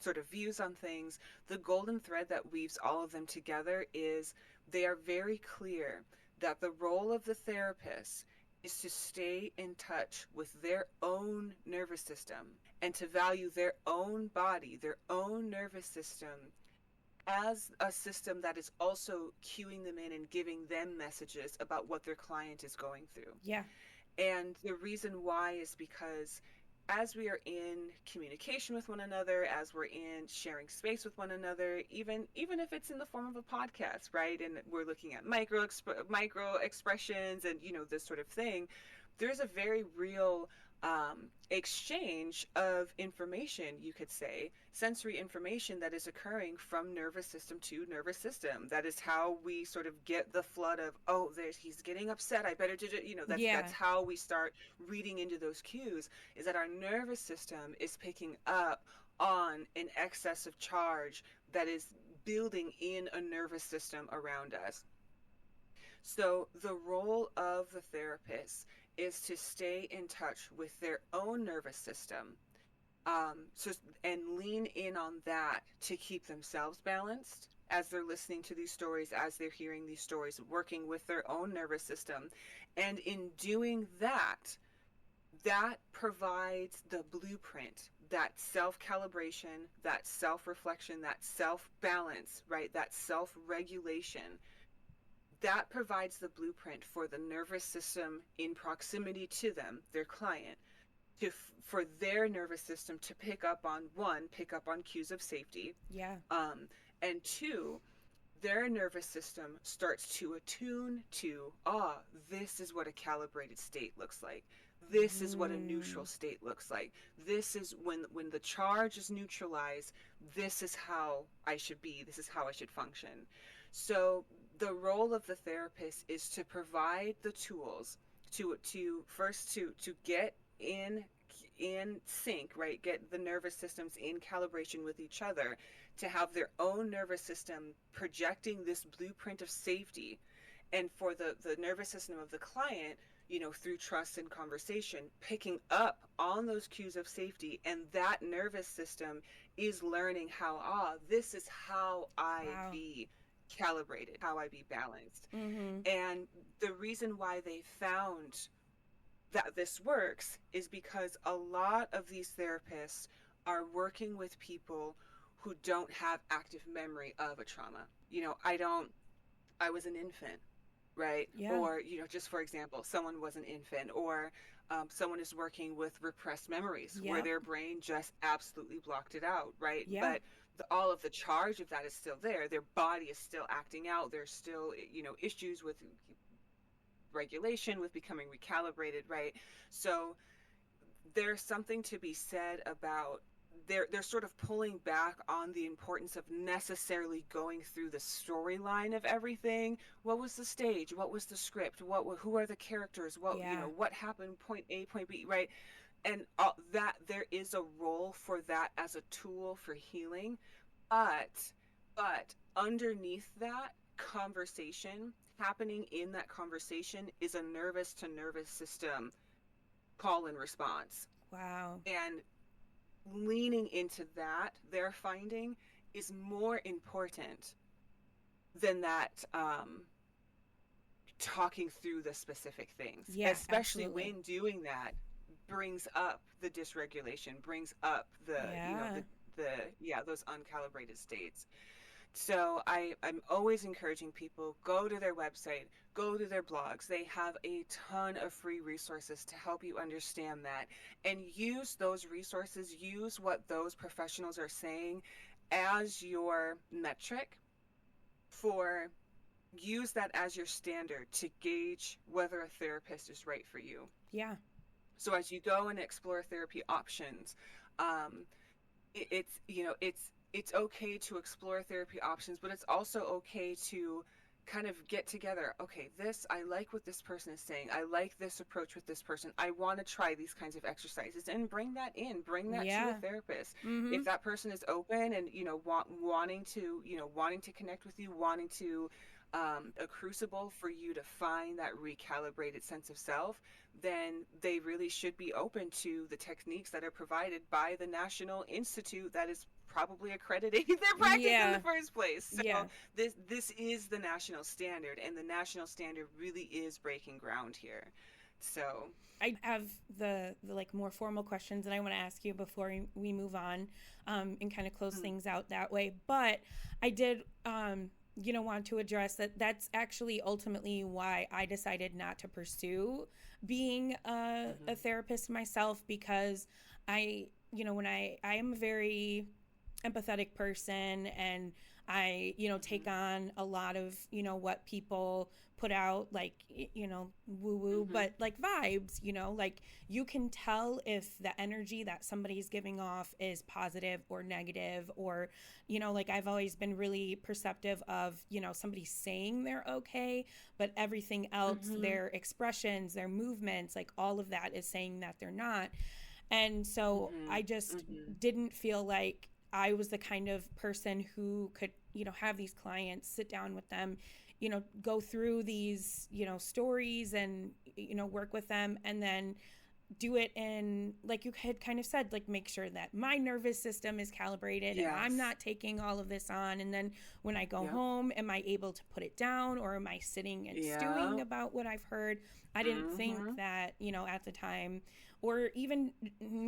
sort of views on things. The golden thread that weaves all of them together is they are very clear that the role of the therapist is to stay in touch with their own nervous system and to value their own body, their own nervous system as a system that is also cueing them in and giving them messages about what their client is going through. Yeah. And the reason why is because as we are in communication with one another, as we're in sharing space with one another, even if it's in the form of a podcast, right? And we're looking at micro expressions and this sort of thing, there's a very real exchange of information, you could say, sensory information that is occurring from nervous system to nervous system. That is how we sort of get the flood of, oh, he's getting upset. I better do it. Yeah. That's how we start reading into those cues. Is that our nervous system is picking up on an excess of charge that is building in a nervous system around us. So the role of the therapist is to stay in touch with their own nervous system, and lean in on that to keep themselves balanced as they're listening to these stories, as they're hearing these stories, working with their own nervous system. And in doing that, that provides the blueprint, that self calibration, that self reflection, that self balance, right? That self regulation that provides the blueprint for the nervous system in proximity to them, their client, for their nervous system to pick up on cues of safety, Yeah. um, and two, their nervous system starts to attune to, this is what a calibrated state looks like. This is what a neutral state looks like. This is when the charge is neutralized, this is how I should be. This is how I should function. So the role of the therapist is to provide the tools to first to get in sync, right? Get the nervous systems in calibration with each other, to have their own nervous system projecting this blueprint of safety, and for the nervous system of the client, through trust and conversation, picking up on those cues of safety, and that nervous system is learning how, this is how I Wow. be calibrated, how I be balanced. Mm-hmm. And the reason why they found that this works is because a lot of these therapists are working with people who don't have active memory of a trauma. I was an infant, right? Yeah. Or, just for example, someone was an infant, or someone is working with repressed memories where Yep. their brain just absolutely blocked it out, right? Yeah. But all of the charge of that is still there. Their body is still acting out. There's still, issues with regulation, with becoming recalibrated, right? So there's something to be said about they're sort of pulling back on the importance of necessarily going through the storyline of everything. What was the stage? What was the script? Who are the characters? What happened? Point A, point B, right? And that there is a role for that as a tool for healing, but underneath that conversation, happening in that conversation, is a nervous to nervous system call and response. Wow. And leaning into that, their finding, is more important than that talking through the specific things. Yeah, Especially absolutely. when doing that brings up the dysregulation, brings up Yeah. those uncalibrated states. So I'm always encouraging people, go to their website, go to their blogs. They have a ton of free resources to help you understand that, and use those resources, use what those professionals are saying as your metric for use that as your standard to gauge whether a therapist is right for you. Yeah. So as you go and explore therapy options, um, it's okay to explore therapy options, but it's also okay to kind of get together. Okay, I like what this person is saying. I like this approach with this person. I want to try these kinds of exercises, and bring that to a Yeah. therapist. Mm-hmm. If that person is open and wanting to connect with you, wanting to a crucible for you to find that recalibrated sense of self, then they really should be open to the techniques that are provided by the National Institute that is probably accrediting their practice in the Yeah. first place. So Yeah. this is the national standard, and the national standard really is breaking ground here. So I have the like more formal questions that I want to ask you before we move on, and kind of close things out that way. But I did, want to address that. That's actually ultimately why I decided not to pursue being a therapist myself, because when I am a very empathetic person, and I take on a lot of what people put out, like woo woo, but like vibes, like you can tell if the energy that somebody's giving off is positive or negative, or like I've always been really perceptive of somebody saying they're okay, but everything else, their expressions, their movements, like all of that is saying that they're not. And so I just didn't feel like I was the kind of person who could, have these clients, sit down with them, go through these, stories, and, work with them, and then do it in, like you had kind of said, like make sure that my nervous system is calibrated and I'm yes. not taking all of this on. And then when I go Yep. home, am I able to put it down, or am I sitting and stewing Yeah. about what I've heard? I didn't think that, at the time, or even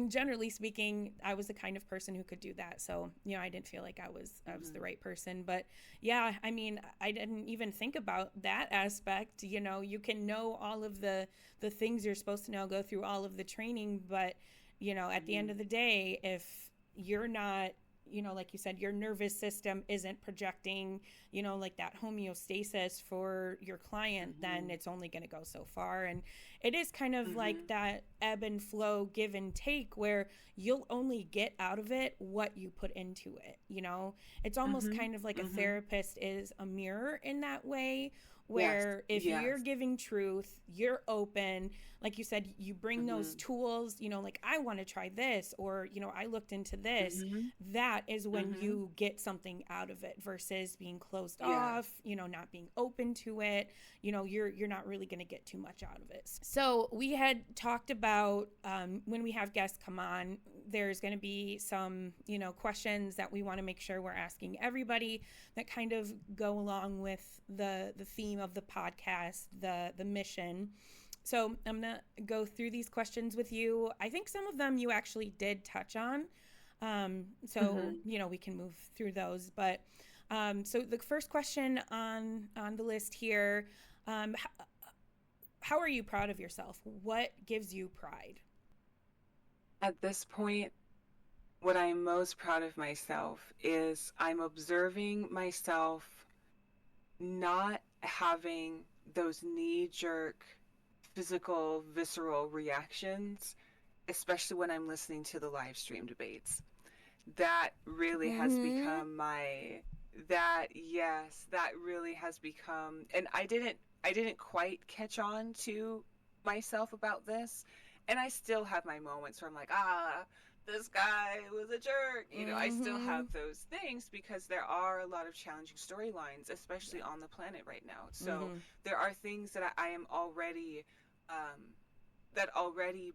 generally speaking, I was the kind of person who could do that. So, I didn't feel like I was the right person. But yeah, I mean, I didn't even think about that aspect. You can know all of the things you're supposed to know, go through all of the training, but at the end of the day, if you're not like you said, your nervous system isn't projecting, like that homeostasis for your client, then it's only going to go so far. And it is kind of like that ebb and flow, give and take, where you'll only get out of it what you put into it. It's almost kind of like a therapist is a mirror in that way, where if you're giving truth, you're open, like you said, you bring those tools, like I want to try this, or, I looked into this, that is when you get something out of it versus being closed off, not being open to it, you're not really going to get too much out of it. So we had talked about when we have guests come on, there's going to be some, questions that we want to make sure we're asking everybody that kind of go along with the theme of the podcast, the mission. So I'm going to go through these questions with you. I think some of them you actually did touch on. We can move through those. But so the first question on the list here, how are you proud of yourself? What gives you pride? At this point, what I'm most proud of myself is I'm observing myself not having those knee-jerk physical, visceral reactions, especially when I'm listening to the live stream debates. That really has become that really has become, and I didn't quite catch on to myself about this, and I still have my moments where I'm like, this guy was a jerk. I still have those things because there are a lot of challenging storylines, especially on the planet right now. So there are things that I am already, that already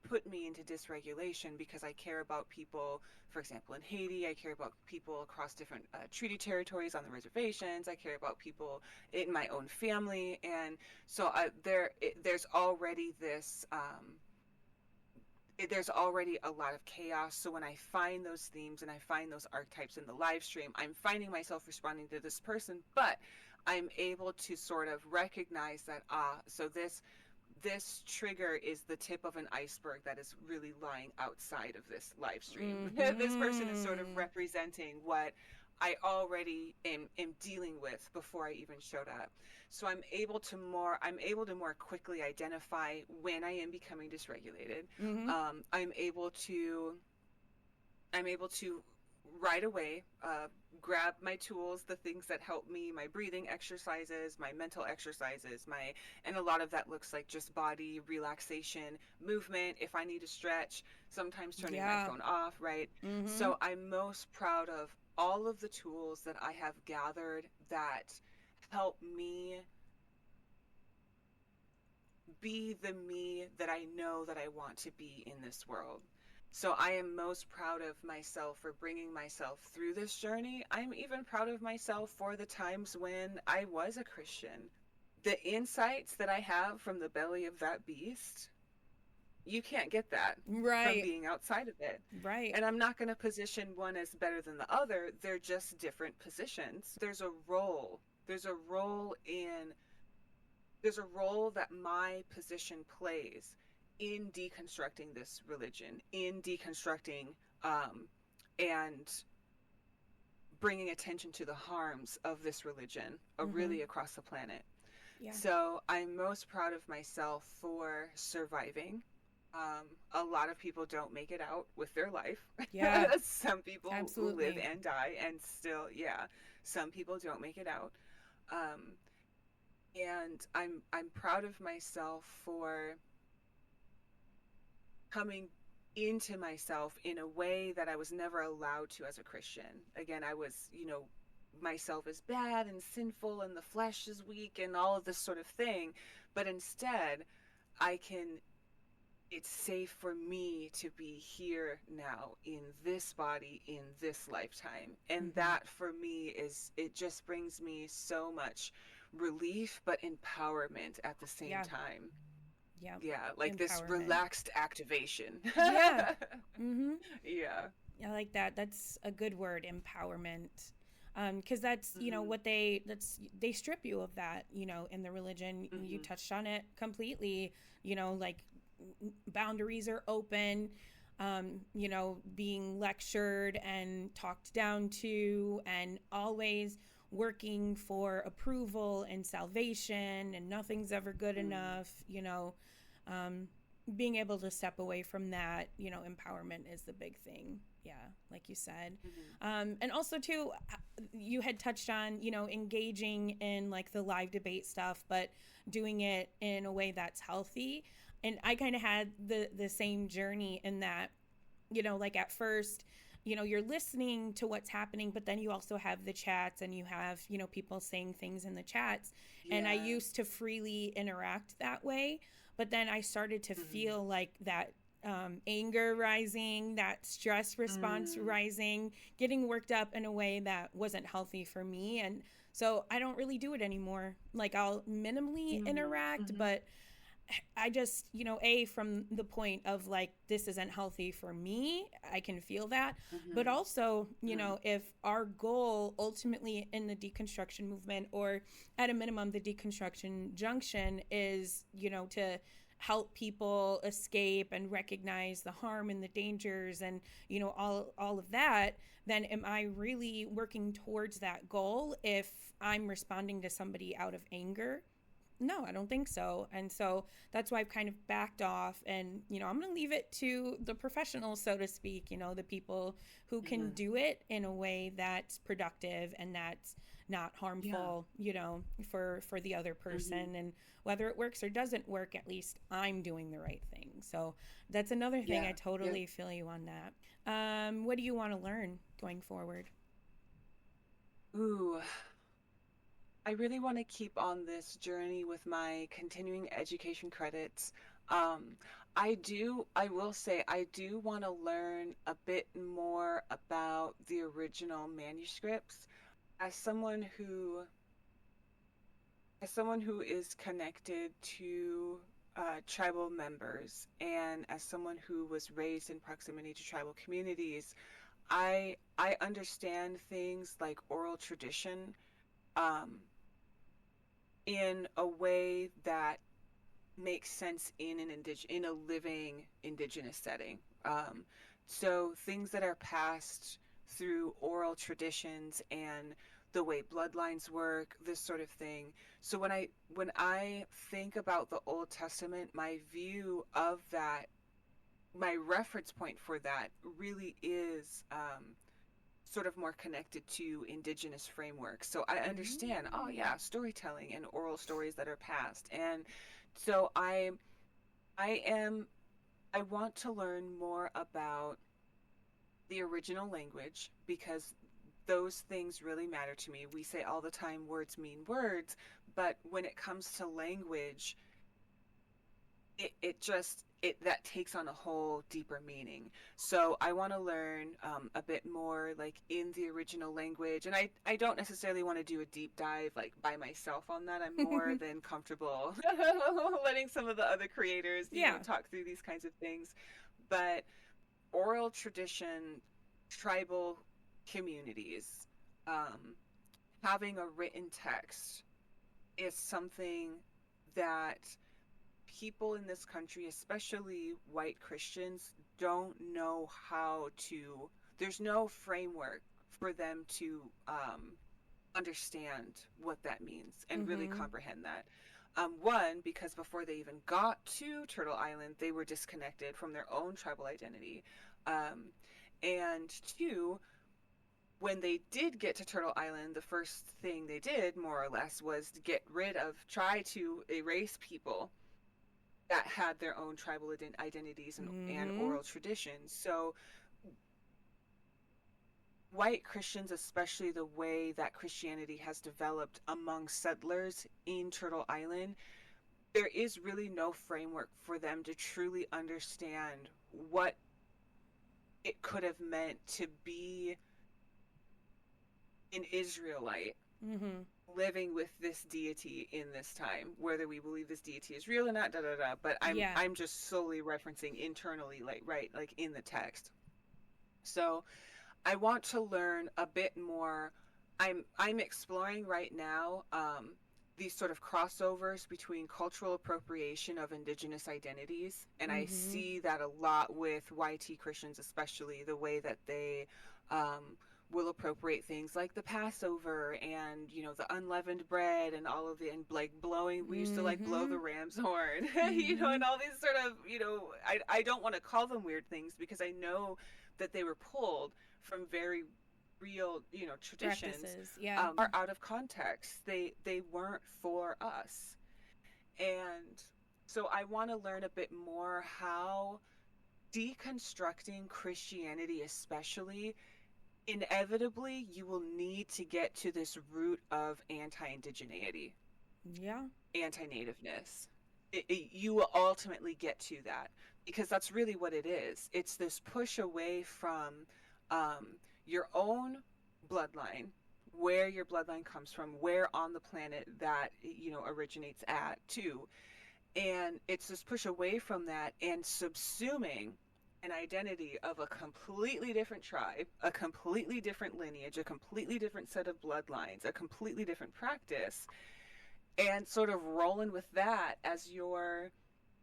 put me into dysregulation because I care about people, for example, in Haiti. I care about people across different treaty territories on the reservations. I care about people in my own family. And so there's already this... there's already a lot of chaos. So when I find those themes and I find those archetypes in the live stream, I'm finding myself responding to this person, but I'm able to sort of recognize that, so this trigger is the tip of an iceberg that is really lying outside of this live stream. This person is sort of representing what I already am dealing with before I even showed up. So I'm able to more quickly identify when I am becoming dysregulated. I'm able to right away grab my tools, the things that help me, my breathing exercises, my mental exercises, and a lot of that looks like just body relaxation, movement. If I need to stretch, sometimes turning my phone off, right? So I'm most proud of all of the tools that I have gathered that help me be the me that I know that I want to be in this world. So I am most proud of myself for bringing myself through this journey. I'm even proud of myself for the times when I was a Christian. The insights that I have from the belly of that beast, you can't get that from being outside of it. Right. And I'm not going to position one as better than the other. They're just different positions. There's a role that my position plays in deconstructing this religion, in deconstructing and bringing attention to the harms of this religion, really across the planet. So I'm most proud of myself for surviving. A lot of people don't make it out with their life. Some people live and die, and still, some people don't make it out. And I'm proud of myself for coming into myself in a way that I was never allowed to as a Christian. Again, I was, myself is bad and sinful and the flesh is weak and all of this sort of thing. But instead, it's safe for me to be here now in this body, in this lifetime. And that for me it just brings me so much relief, but empowerment at the same time. Like this relaxed activation. Yeah. I like that. That's a good word, empowerment. Because that's what they strip you of that, in the religion. You touched on it completely. Like boundaries are open. being lectured and talked down to, and always working for approval and salvation, and nothing's ever good Mm, enough, um, being able to step away from that, empowerment is the big thing. Yeah, like you said. mhm, And also, too, you had touched on, engaging in like the live debate stuff, but doing it in a way that's healthy. And I kind of had the same journey in that, like at first, you're listening to what's happening, but then you also have the chats and you have, people saying things in the chats. And I yeah. used to freely interact that way. But then I started to Mhm, feel like that anger rising, that stress response mm, rising, getting worked up in a way that wasn't healthy for me. And so I don't really do it anymore. Like I'll minimally mhm, interact, mhm, but I just, A, from the point of like, this isn't healthy for me, I can feel that. But mhm, also, mm, if our goal ultimately in the deconstruction movement, or at a minimum, the deconstruction junction, is, to help people escape and recognize the harm and the dangers and, all of that, then am I really working towards that goal if I'm responding to somebody out of anger? No, I don't think so. And so that's why I've kind of backed off, and, I'm going to leave it to the professionals, so to speak, the people who can mhm. do it in a way that's productive and that's not Yeah. harmful, for the other Mhm. person. And whether it works or doesn't work, at least I'm doing the right thing. So that's another thing. I Yeah. Yep. totally feel you on that. What do you want to learn going forward? Ooh, I really want to keep on this journey with my continuing education credits. Um, I will say, I do want to learn a bit more about the original manuscripts as someone who, as someone who is connected to tribal members, and as someone who was raised in proximity to tribal communities. I understand things like oral tradition um, in a way that makes sense in in a living indigenous setting. So things that are passed through oral traditions and the way bloodlines work, this sort of thing. So when I think about the Old Testament, my view of that, my reference point for that really is sort of more connected to indigenous frameworks. So I understand, oh Mm. yeah, storytelling and oral stories that are passed. And so I am I want to learn more about the original language because those things really matter to me. We say all the time words mean words, but when it comes to language, it just it that takes on a whole deeper meaning. So I want to learn a bit more like in the original language, and I don't necessarily want to do a deep dive like by myself on that. I'm more than comfortable letting some of the other creators, Yeah. talk through these kinds of things. But oral tradition, tribal communities, um, having a written text is something that people in this country, especially white Christians, don't know how to, there's no framework for them to understand what that means and really Mm-hmm. comprehend that. One, because before they even got to Turtle Island, they were disconnected from their own tribal identity. Um, and two, when they did get to Turtle Island, the first thing they did, more or less, was to get rid of, try to erase people that had their own tribal identities and Mm-hmm. oral traditions. So, white Christians, especially the way that Christianity has developed among settlers in Turtle Island, there is really no framework for them to truly understand what it could have meant to be an Israelite Mm-hmm. living with this deity in this time, whether we believe this deity is real or not, da da da. But Yeah. I'm just solely referencing internally, like right, like in the text. So I want to learn a bit more. I'm exploring right now these sort of crossovers between cultural appropriation of indigenous identities. And I Mm-hmm. see that a lot with YT Christians, especially the way that they will appropriate things like the Passover and, the unleavened bread and all of the, and like blowing, we used to like blow Mm-hmm. the ram's horn, Mm-hmm. and all these sort of, I don't want to call them weird things because I know that they were pulled from very real, traditions, Practices. Yeah. are out of context. They weren't for us. And so I want to learn a bit more how deconstructing Christianity, especially, inevitably you will need to get to this root of anti-indigeneity, Yeah. anti-nativeness. You will ultimately get to that because that's really what it is. It's this push away from um, your own bloodline, where your bloodline comes from, where on the planet that originates at too, and it's this push away from that and subsuming an identity of a completely different tribe, a completely different lineage, a completely different set of bloodlines, a completely different practice, and sort of rolling with that as your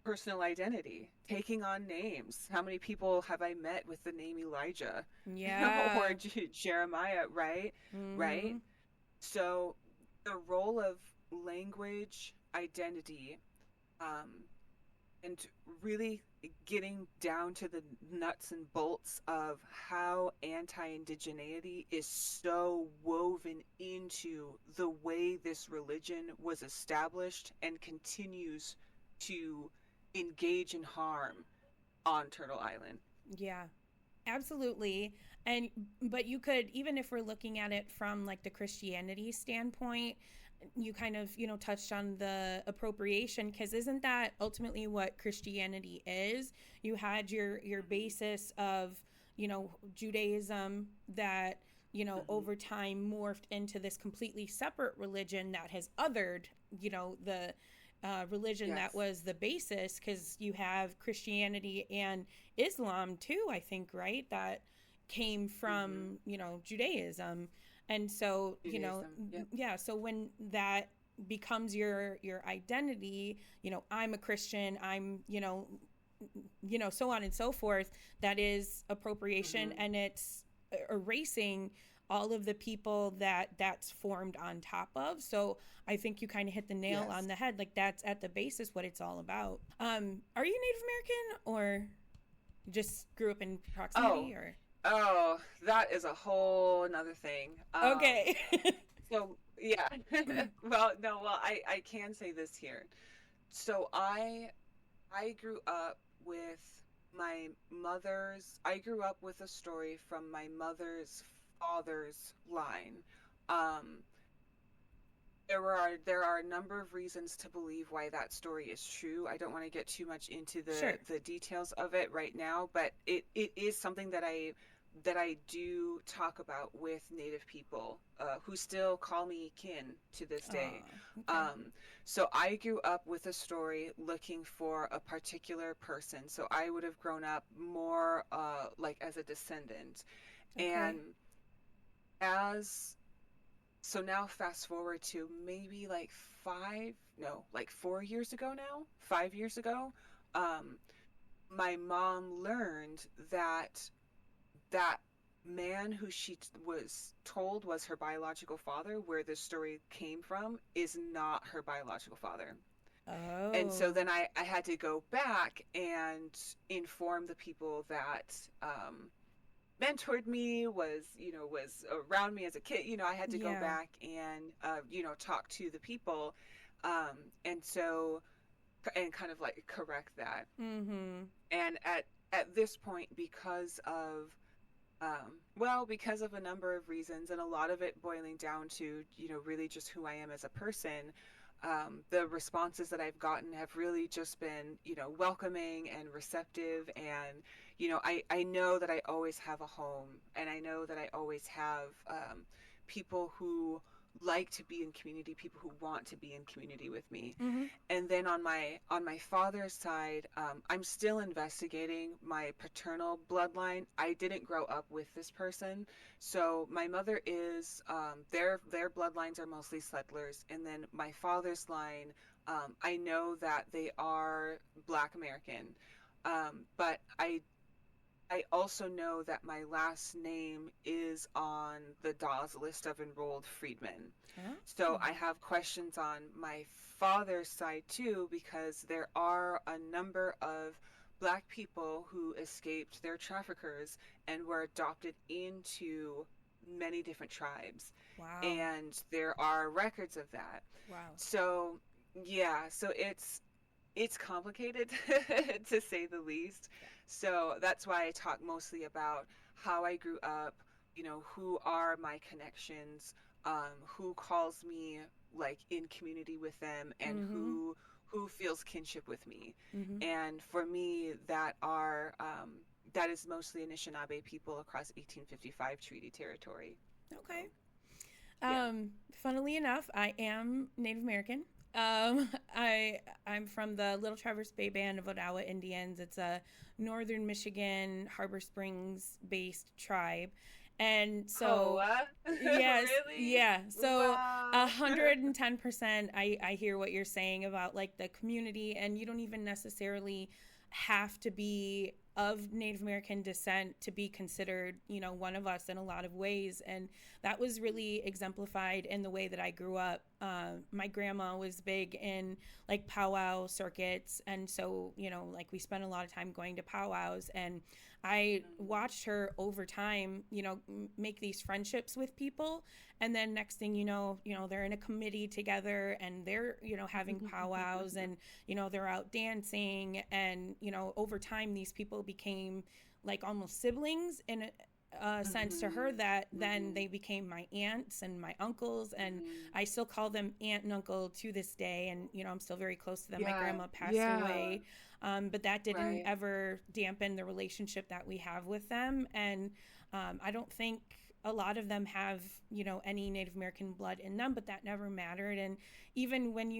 personal identity, taking on names. How many people have I met with the name Elijah, or Yeah. Jeremiah, right? Right? Mm-hmm. So the role of language, identity, um, and really getting down to the nuts and bolts of how anti-indigeneity is so woven into the way this religion was established and continues to engage in harm on Turtle Island. Yeah. Absolutely. And but you could, even if we're looking at it from like the Christianity standpoint, you kind of, touched on the appropriation, because isn't that ultimately what Christianity is? You had your Mm-hmm. basis of, Judaism that, Mm-hmm. over time morphed into this completely separate religion that has othered, the religion that Yes. was the basis, because you have Christianity and Islam too, I think, right? That came Mm-hmm. from, Judaism. And so, Judaism. Yep. yeah, so when that becomes your identity, I'm a Christian, I'm, so on and so forth, that is appropriation, Mm-hmm. and it's erasing all of the people that's formed on top of. So I think you kind of hit the nail on Yes. the head. Like, that's at the basis what it's all about. Are you Native American, or just grew up in Oh, proximity, or? oh, that is a whole another thing. Okay. So yeah. I can say this here. So I grew up with I grew up with a story from my mother's father's line. Um, there are a number of reasons to believe why that story is true. I don't want to get too much into the Sure. the details of it right now, but it is something that I do talk about with Native people, who still call me kin to this day. Oh, okay. Um, so I grew up with a story looking for a particular person. So I would have grown up more like as a descendant. Okay. And as so now fast forward to maybe like five, no, like 4 years ago now, 5 years ago, um, my mom learned that man who was told was her biological father, where this story came from, is not her biological father. And so Oh. then I had to go back and inform the people that mentored me, was around me as a kid. I had to go Yeah. back and talk to the people, um, and so and kind of like correct that. Mm-hmm. And at this point, because of a number of reasons, and a lot of it boiling down to, really just who I am as a person, the responses that I've gotten have really just been, welcoming and receptive. And, I know that I always have a home, and I know that I always have people who like to be in community, people who want to be in community with me. Mm-hmm. And then on my father's side, I'm still investigating my paternal bloodline. I didn't grow up with this person, so my mother is their bloodlines are mostly settlers, and then my father's line, I know that they are Black American, but I also know that my last name is on the Dawes list of enrolled freedmen. So Oh. I have questions on my father's side too, because there are a number of Black people who escaped their traffickers and were adopted into many different tribes. Wow. And there are records of that. Wow. So yeah, so it's complicated to say the least. Yeah. So that's why I talk mostly about how I grew up, who are my connections, who calls me like in community with them, and Mm-hmm. who feels kinship with me. Mm-hmm. And for me, that is mostly Anishinaabe people across 1855 treaty territory. So Okay. yeah. Funnily enough, I am Native American. Um, I I'm from the Little Traverse Bay Band of Odawa Indians. It's a northern Michigan Harbor Springs based tribe, and Oh, so yes, really? yeah. So Wow. 110%, I hear what you're saying about like the community, and you don't even necessarily have to be of Native American descent to be considered, one of us in a lot of ways. And that was really exemplified in the way that I grew up. My grandma was big in like powwow circuits. And so, like we spent a lot of time going to powwows. And I watched her over time, make these friendships with people. And then next thing they're in a committee together and they're, having powwows and, they're out dancing. And, over time, these people became like almost siblings in a sense to her, Mhm. that then they Mhm. became my aunts and my uncles. And Mhm. I still call them aunt and uncle to this day. And, I'm still very close to them. My Yeah. grandma passed Yeah. away, but that didn't Right. ever dampen the relationship that we have with them. And I don't think a lot of them have, any Native American blood in them, but that never mattered. And even when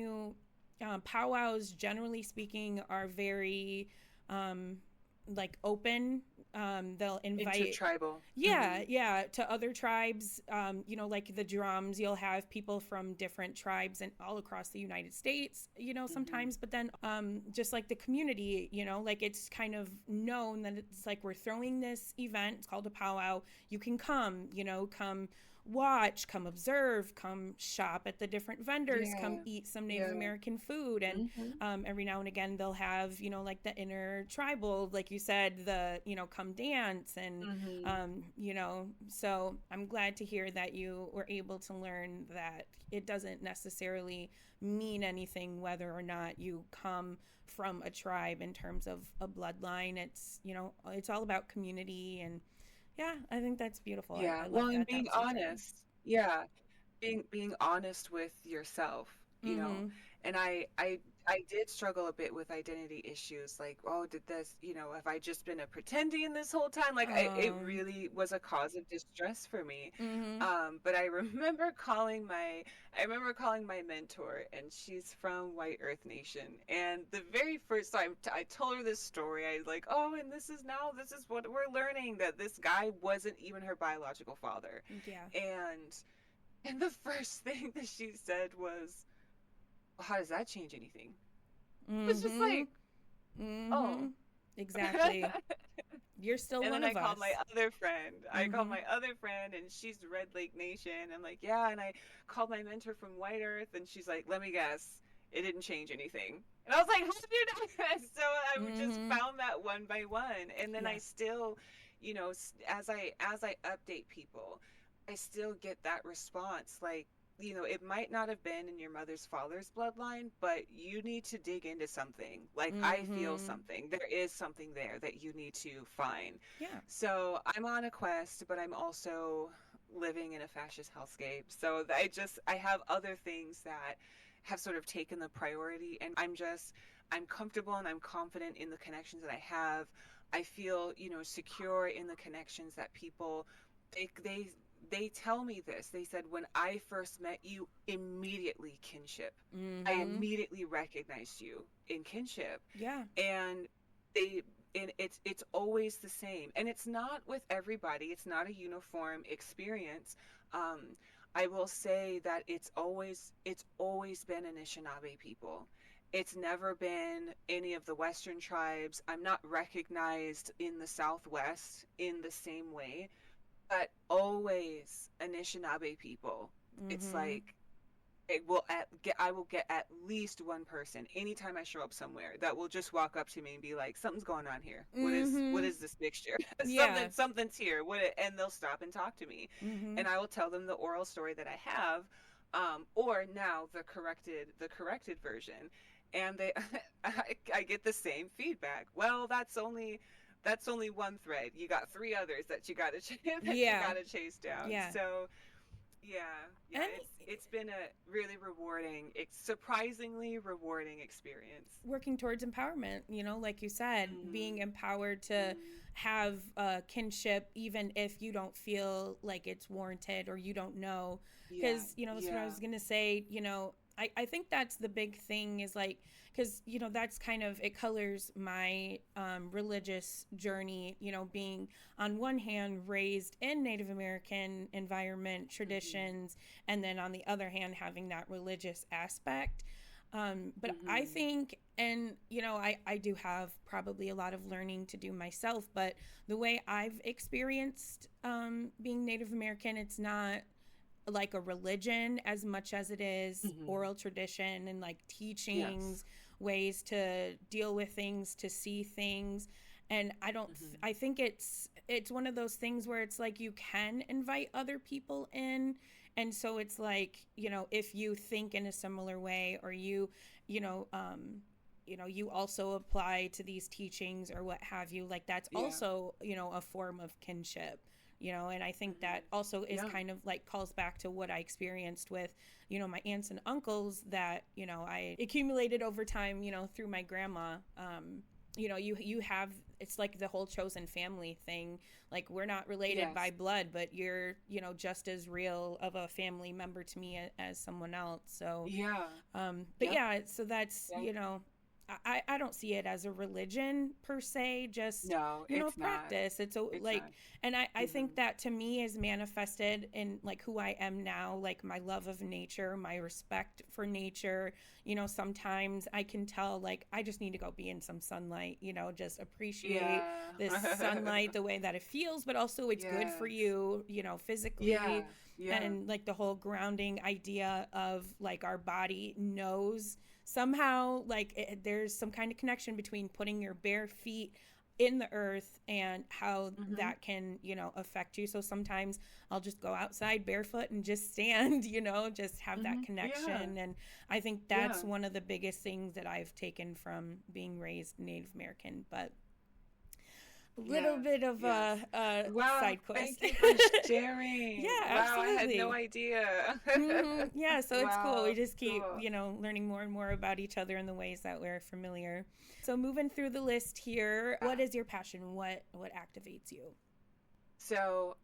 powwows, generally speaking, are very um, like open. They'll invite, Intertribal. yeah, Mhm. yeah, to other tribes. Like the drums, you'll have people from different tribes and all across the United States, Mhm. sometimes. But then just like the community, like it's kind of known that it's like we're throwing this event. It's called a powwow. You can come, come watch, come observe, come shop at the different vendors, come Yeah. eat some Native Yeah. American food. And Mhm. every now and again, they'll have, like the inner tribal, like you said, come dance. And, Mhm. so I'm glad to hear that you were able to learn that it doesn't necessarily mean anything whether or not you come from a tribe in terms of a bloodline. It's, it's all about community. And yeah, I think that's beautiful. I Yeah. love Well, and that that being was your tribe. honest. Yeah. Being honest with yourself. Mm-hmm. And I did struggle a bit with identity issues, like, oh, did this, have I just been a pretending this whole time? Like, it Um, really was a cause of distress for me. mm-hmm. But I remember calling my mentor, and she's from White Earth Nation, and the very first time I told her this story, I was like, oh, and this is what we're learning, that this guy wasn't even her biological father. Yeah. And the first thing that she said was, well, how does that change anything? It was just Mm-hmm. like, Mm-hmm. oh. Exactly. You're still And one then I of called my us. other friend. I called Mm-hmm. my other friend, and she's Red Lake Nation. I'm like, yeah. And I called my mentor from White Earth, and she's like, let me guess, it didn't change anything. And I was like, how did you know that? So I just Mm-hmm. found that one by one, and then Yeah. I still, as I update people, I still get that response, like, it might not have been in your mother's father's bloodline, but you need to dig into something. Like, I feel Mm-hmm. something. There is something there that you need to find. Yeah. So I'm on a quest, but I'm also living in a fascist hellscape. So I have other things that have sort of taken the priority, and I'm comfortable and I'm confident in the connections that I have. I feel, secure in the connections that people, they they tell me this. They said, when I first met you, immediately kinship. I Mm-hmm. immediately recognized you in kinship. Yeah. And they and it's always the same. And it's not with everybody. It's not a uniform experience. Um, I will say that it's always been Anishinaabe people. It's never been any of the Western tribes. I'm not recognized in the Southwest in the same way, but always Anishinaabe people. It's Mm-hmm. like I will get at least one person anytime I show up somewhere that will just walk up to me and be like, something's going on here. What Mm-hmm. is this mixture? Yeah. Something's here. And they'll stop and talk to me, Mm-hmm. and I will tell them the oral story that I have, or now the corrected version, and they I get the same feedback. Well, that's only one thread. You got three others that you got to that you Yeah. got to chase down. Yeah. So yeah, yeah, And it's been a really rewarding, surprisingly rewarding experience. working towards empowerment, like you said, being Mm, empowered to mm, have kinship, even if you don't feel like it's warranted or you don't know. yeah, Because, that's what I yeah. was going to say. I think that's the big thing is like, because, that's kind of, it colors my religious journey, being on one hand raised in Native American environment, Mhm, traditions, and then on the other hand, having that religious aspect. But I mhm, think, and I do have probably a lot of learning to do myself, but the way I've experienced being Native American, it's not like a religion as much as it is mhm. oral tradition and like Yes. teachings, ways to deal with things, to see things. And Mhm. I think it's one of those things where it's like you can invite other people in. And so it's like, if you think in a similar way, or you know you also apply to these teachings or what have you, like that's Yeah. also a form of kinship. And I think Mhm. that also is Yeah. kind of like calls back to what I experienced with my aunts and uncles that I accumulated over time through my grandma. You have, it's like the whole chosen family thing. Like, we're not related by Yes. blood, but you're just as real of a family member to me as someone else. So Yeah. but Yep. yeah, so that's, Yep. I don't see it as a religion per se, just, No, it's not. practice. It's a, It's like, not. and I think Mhm. that to me is manifested in like who I am now, like my love of nature, my respect for nature. Sometimes I can tell, like, I just need to go be in some sunlight, just appreciate Yeah. this sunlight, the way that it feels, but also it's good for Yes. you, Yeah. physically. Yeah. And like the whole grounding idea of like our body knows somehow, like there's some kind of connection between putting your bare feet in the earth and how Mhm. that can affect you. So sometimes I'll just go outside barefoot and just stand, just have that Mhm. Yeah. connection. And I think that's Yeah. one of the biggest things that I've taken from being raised Native American. But a little Yeah. bit of Yes. a Wow. side quest. Thank you for Yeah, sharing. Wow. I had no absolutely. idea. Yeah, so it's cool. We Wow. just keep, Cool. learning more and more about each other in the ways that we're familiar. So moving through the list here, Yeah. what is your passion? What activates you? So,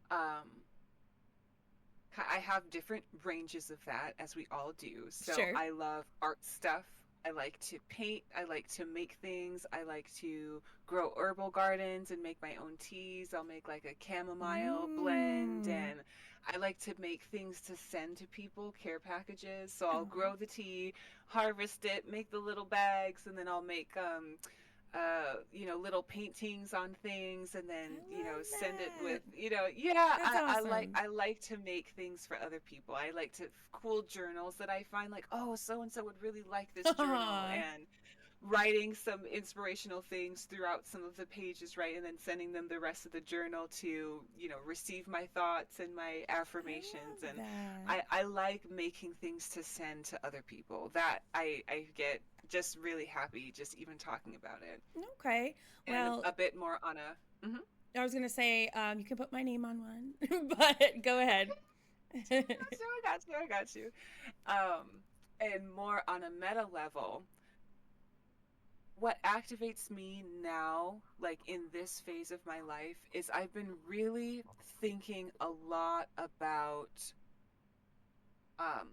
I have different ranges of that, as we all do. So Sure. I love art stuff. I like to paint. I like to make things. I like to grow herbal gardens and make my own teas. I'll make like a chamomile blend, Mm. and I like to make things to send to people, care packages. So I'll Oh, grow the tea, harvest it, make the little bags, and then I'll make little paintings on things, and then, I love send it that. with, yeah, That's I awesome. I like to make things for other people. I like to cool journals that I find like, oh, so and so would really like this journal, Aw. and writing some inspirational things throughout some of the pages, right? And then sending them the rest of the journal to, receive my thoughts and my I affirmations. love And that. I like making things to send to other people. That I get just really happy just even talking about it. Okay. And Well, a bit more on a, mhm. I was gonna say you can put my name on one, but go ahead. I got you, I got you. And more on a meta level, what activates me now, like in this phase of my life, is I've been really thinking a lot about um,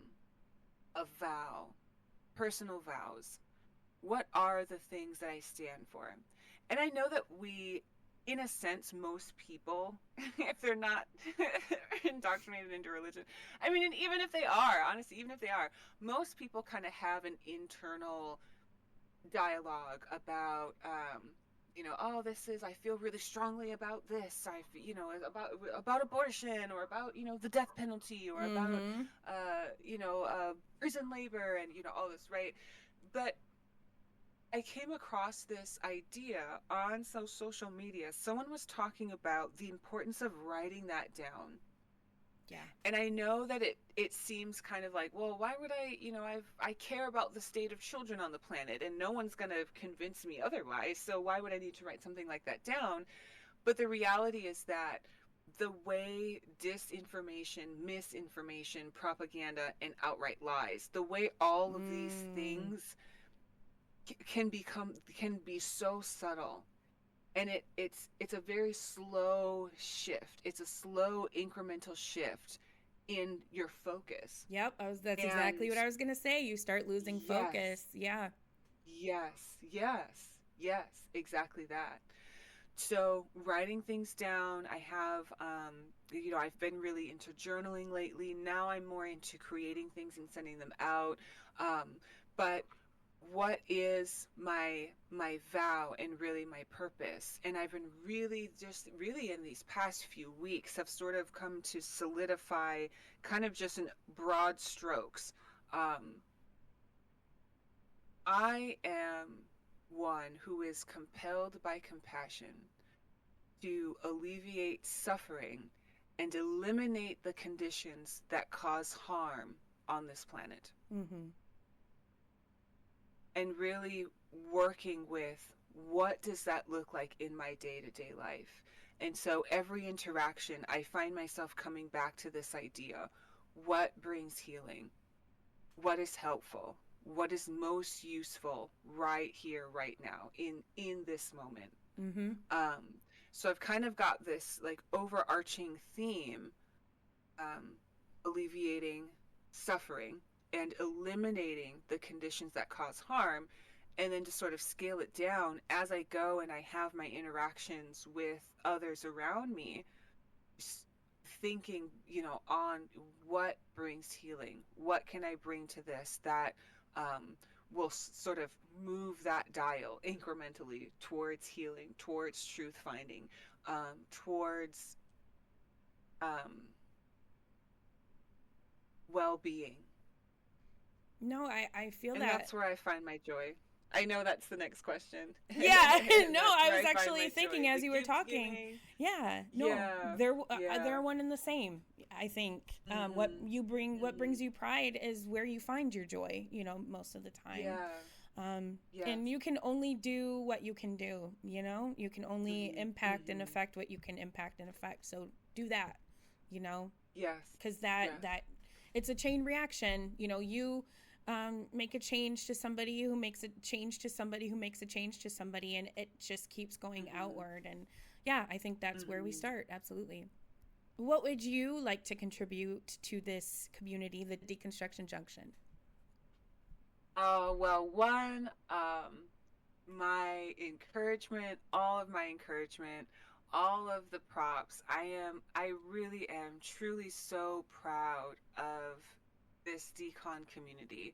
a vow, personal vows. What are the things that I stand for? And I know that in a sense, most people, if they're not indoctrinated into religion, I mean, and even if they are, honestly, even if they are, most people kind of have an internal dialogue about, oh, this is, I feel really strongly about this. About abortion, or about, the death penalty, or about, Mm-hmm. prison labor, and, all this, right? But I came across this idea on social media. Someone was talking about the importance of writing that down. Yeah. And I know that it seems kind of like, well, why would I care about the state of children on the planet, and no one's going to convince me otherwise. So why would I need to write something like that down? But the reality is that the way disinformation, misinformation, propaganda, and outright lies, the way all of these Mm. things can be so subtle, and it's a very slow shift. It's a slow incremental shift in your focus. Yep, that's exactly And what I was gonna say. You start losing yes, focus. Yeah. yes, exactly that. So writing things down, I have I've been really into journaling lately. Now I'm more into creating things and sending them out. Um, but what is my vow and really my purpose? And I've been really in these past few weeks have sort of come to solidify, kind of just in broad strokes. um I am one who is compelled by compassion to alleviate suffering and eliminate the conditions that cause harm on this planet, Mm-hmm. and really working with, what does that look like in my day-to-day life? And so every interaction, I find myself coming back to this idea: what brings healing? What is helpful? What is most useful right here, right now, in this moment? Mm-hmm. um so I've kind of got this like overarching theme: um alleviating suffering and eliminating the conditions that cause harm, and then to sort of scale it down as I go and I have my interactions with others around me, thinking, on what brings healing, what can I bring to this that will sort of move that dial incrementally towards healing, towards truth finding, towards um, well-being. No, I feel And that. that's where I find my joy. I know that's the next question. Yeah, And no, that's I where was I find actually my thinking joy, as the you were gift talking. giving. Yeah, no, Yeah, they're yeah. one and the same. I think Mm-hmm. what Mm-hmm. brings you pride is where you find your joy. Most of the time. Yeah. Yes. And you can only do what you can do. You can only Mm-hmm. impact and Mm-hmm. affect what you can impact and affect. So do that. You know, Yes. because that Yes. that it's a chain reaction. You make a change to somebody who makes a change to somebody who makes a change to somebody, and it just keeps going Mm-hmm. outward. And yeah, I think that's where we Mm-hmm. start. Absolutely. What would you like to contribute to this community, the Deconstruction Junction? Well, one, my encouragement, all of my encouragement, all of the props. I really am truly so proud of this decon community.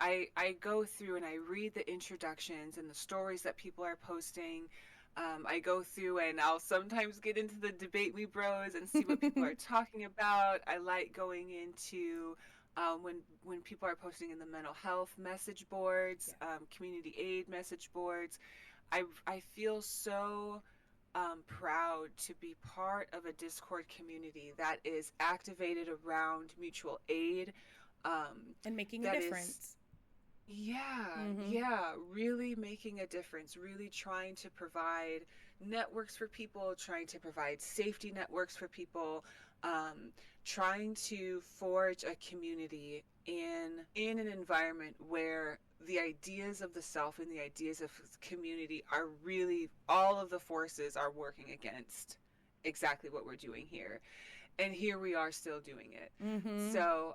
I go through and I read the introductions and the stories that people are posting. I go through and I'll sometimes get into the Debate Me Bros and see what people are talking about. I like going into, when people are posting in the mental health message boards, Yeah. community aid message boards. I feel so proud to be part of a Discord community that is activated around mutual aid. And making a That is, difference. yeah, Mm-hmm. yeah, really making a difference, really trying to provide networks for people, trying to provide safety networks for people, um, trying to forge a community in an environment where the ideas of the self and the ideas of community are really, all of the forces are working against exactly what we're doing here. And here we are still doing it. Mm-hmm. So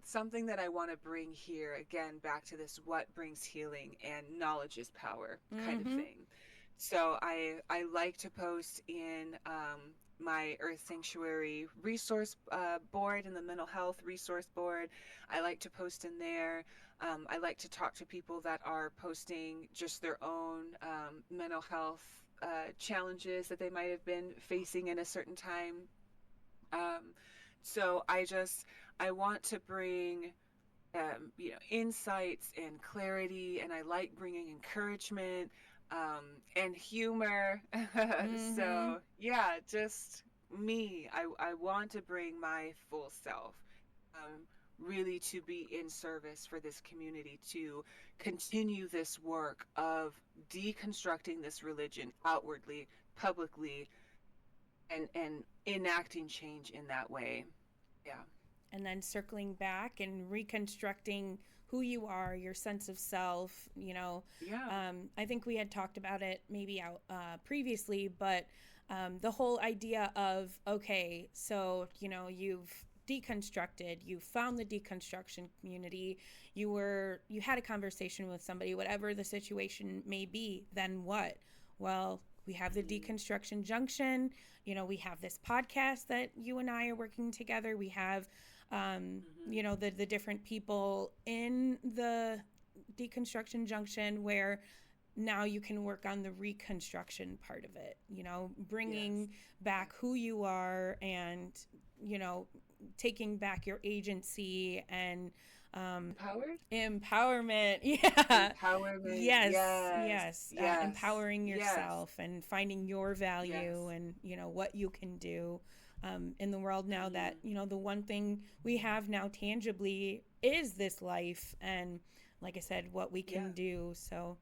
something that I want to bring here again back to this what brings healing and knowledge is power kind of Mm-hmm. thing. So I like to post in my Earth Sanctuary resource board and the mental health resource board. I like to post in there. I like to talk to people that are posting just their own mental health challenges that they might have been facing in a certain time. Um, so I want to bring insights and clarity, and I like bringing encouragement and humor. Mm-hmm. So yeah, just me. I want to bring my full self, um, really to be in service for this community, to continue this work of deconstructing this religion outwardly, publicly, and enacting change in that way. Yeah. And then circling back and reconstructing who you are, your sense of self. Yeah. I think we had talked about it maybe out previously, but the whole idea of, okay, so you've deconstructed, you found the deconstruction community, you had a conversation with somebody, whatever the situation may be, then what? Well, we have the deconstruction junction. We have this podcast that you and I are working together. We have Mm-hmm. the different people in the deconstruction junction where now you can work on the reconstruction part of it, Yes. bringing back who you are, and you know taking back your agency and Empowered? empowerment. Yeah. Empowerment. Yes. Yes. Yes. Yes. Empowering Yes. yourself and finding your value, Yes. and what you can do in the world now, that Mm-hmm. the one thing we have now tangibly is this life, and like I said, what we Yeah. can do. So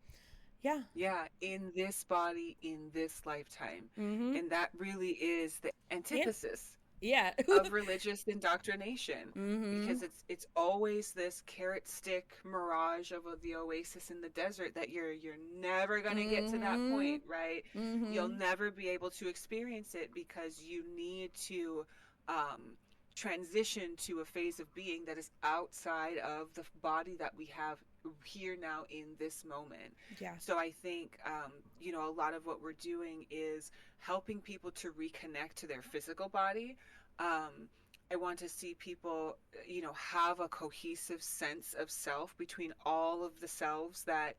yeah. Yeah. In this body, in this lifetime. Mm-hmm. And that really is the Yeah. antithesis Yeah. of religious indoctrination, Mm-hmm. because it's always this carrot stick mirage of the oasis in the desert that you're never going to get to that Mm-hmm. point, right? You'll Mm-hmm. never be able to experience it because you need to um, transition to a phase of being that is outside of the body that we have here now in this moment. Yeah. So I think a lot of what we're doing is helping people to reconnect to their physical body. um, I want to see people, have a cohesive sense of self between all of the selves that,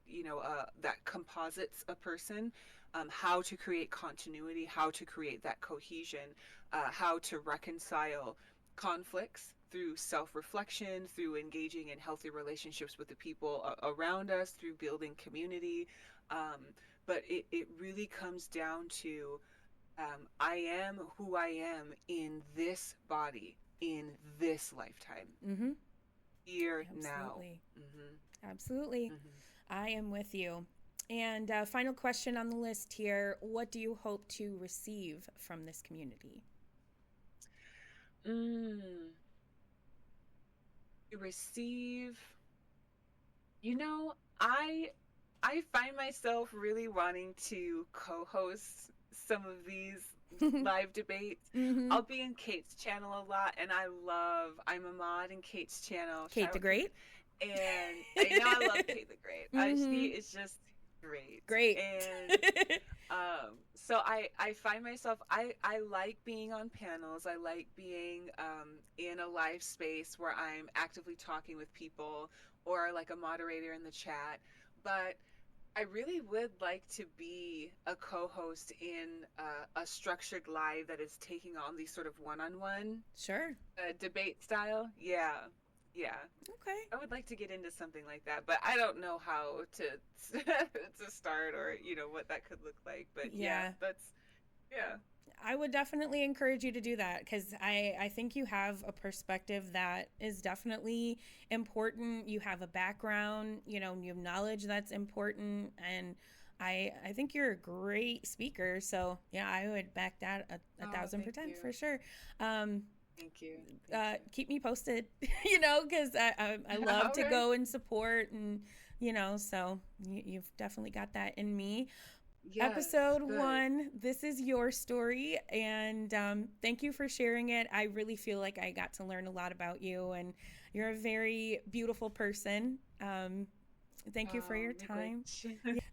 that composites a person. How to create continuity, how to create that cohesion, how to reconcile conflicts through self-reflection, through engaging in healthy relationships with the people around us, through building community. Um, but it really comes down to I am who I am in this body, in this lifetime, Mm-hmm. here, now. Absolutely. Mm-hmm. Absolutely. Mm-hmm. I am with you. And final question on the list here: what do you hope to receive from this community? Mm, to receive, you know, I I find myself really wanting to co-host some of these live debates. Mm-hmm. I'll be in Kate's channel a lot, and I'm a mod in Kate's channel. Kate Shout the out Kate. Great. And I know I love Kate the Great. She Mm-hmm. is just great. Great. And so I find myself, I like being on panels. I like being in a live space where I'm actively talking with people, or like a moderator in the chat. But I really would like to be a co-host in a structured live that is taking on these sort of one-on-one Sure. debate style. Yeah, yeah. Okay. I would like to get into something like that, but I don't know how to to start, or what that could look like. But yeah, Yeah. yeah. I would definitely encourage you to do that, because I think you have a perspective that is definitely important. You have a background, you have knowledge that's important. And I think you're a great speaker. So, yeah, I would back that a Oh, thousand thank percent you. for sure. Um, Thank you. Thank you. Keep me posted, because I love All to right. go and support, and so you've definitely got that in me. Yes, Episode good. 1, this is your story, and thank you for sharing it. I really feel like I got to learn a lot about you, and you're a very beautiful person. Thank you for Oh, your miigwech. time.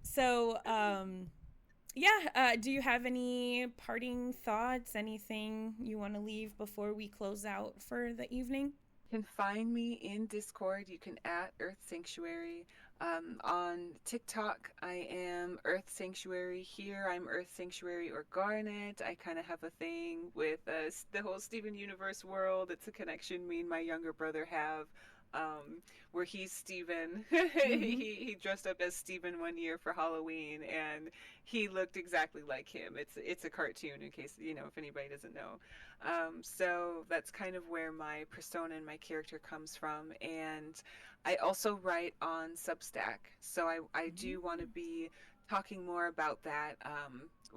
So, yeah, do you have any parting thoughts, anything you want to leave before we close out for the evening? Can find me in Discord. You can at Earth Sanctuary. On TikTok, I am Earth Sanctuary. Here, I'm Earth Sanctuary or Garnet. I kind of have a thing with the whole Steven Universe world. It's a connection me and my younger brother have. Where he's Steven. Mm-hmm. He dressed up as Steven one year for Halloween, and he looked exactly like him. It's a cartoon, in case if anybody doesn't know. So that's kind of where my persona and my character comes from. And I also write on Substack. So I do want to be talking more about that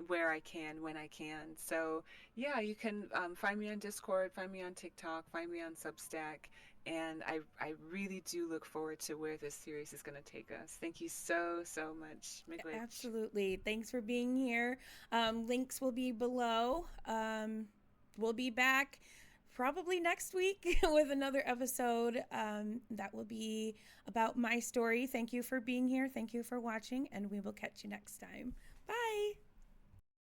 where I can, when I can. So yeah, you can find me on Discord, find me on TikTok, find me on Substack. And I really do look forward to where this series is going to take us. Thank you so, so much, Miigwech. Absolutely. Thanks for being here. Links will be below. We'll be back probably next week with another episode that will be about my story. Thank you for being here. Thank you for watching, and we will catch you next time. Bye.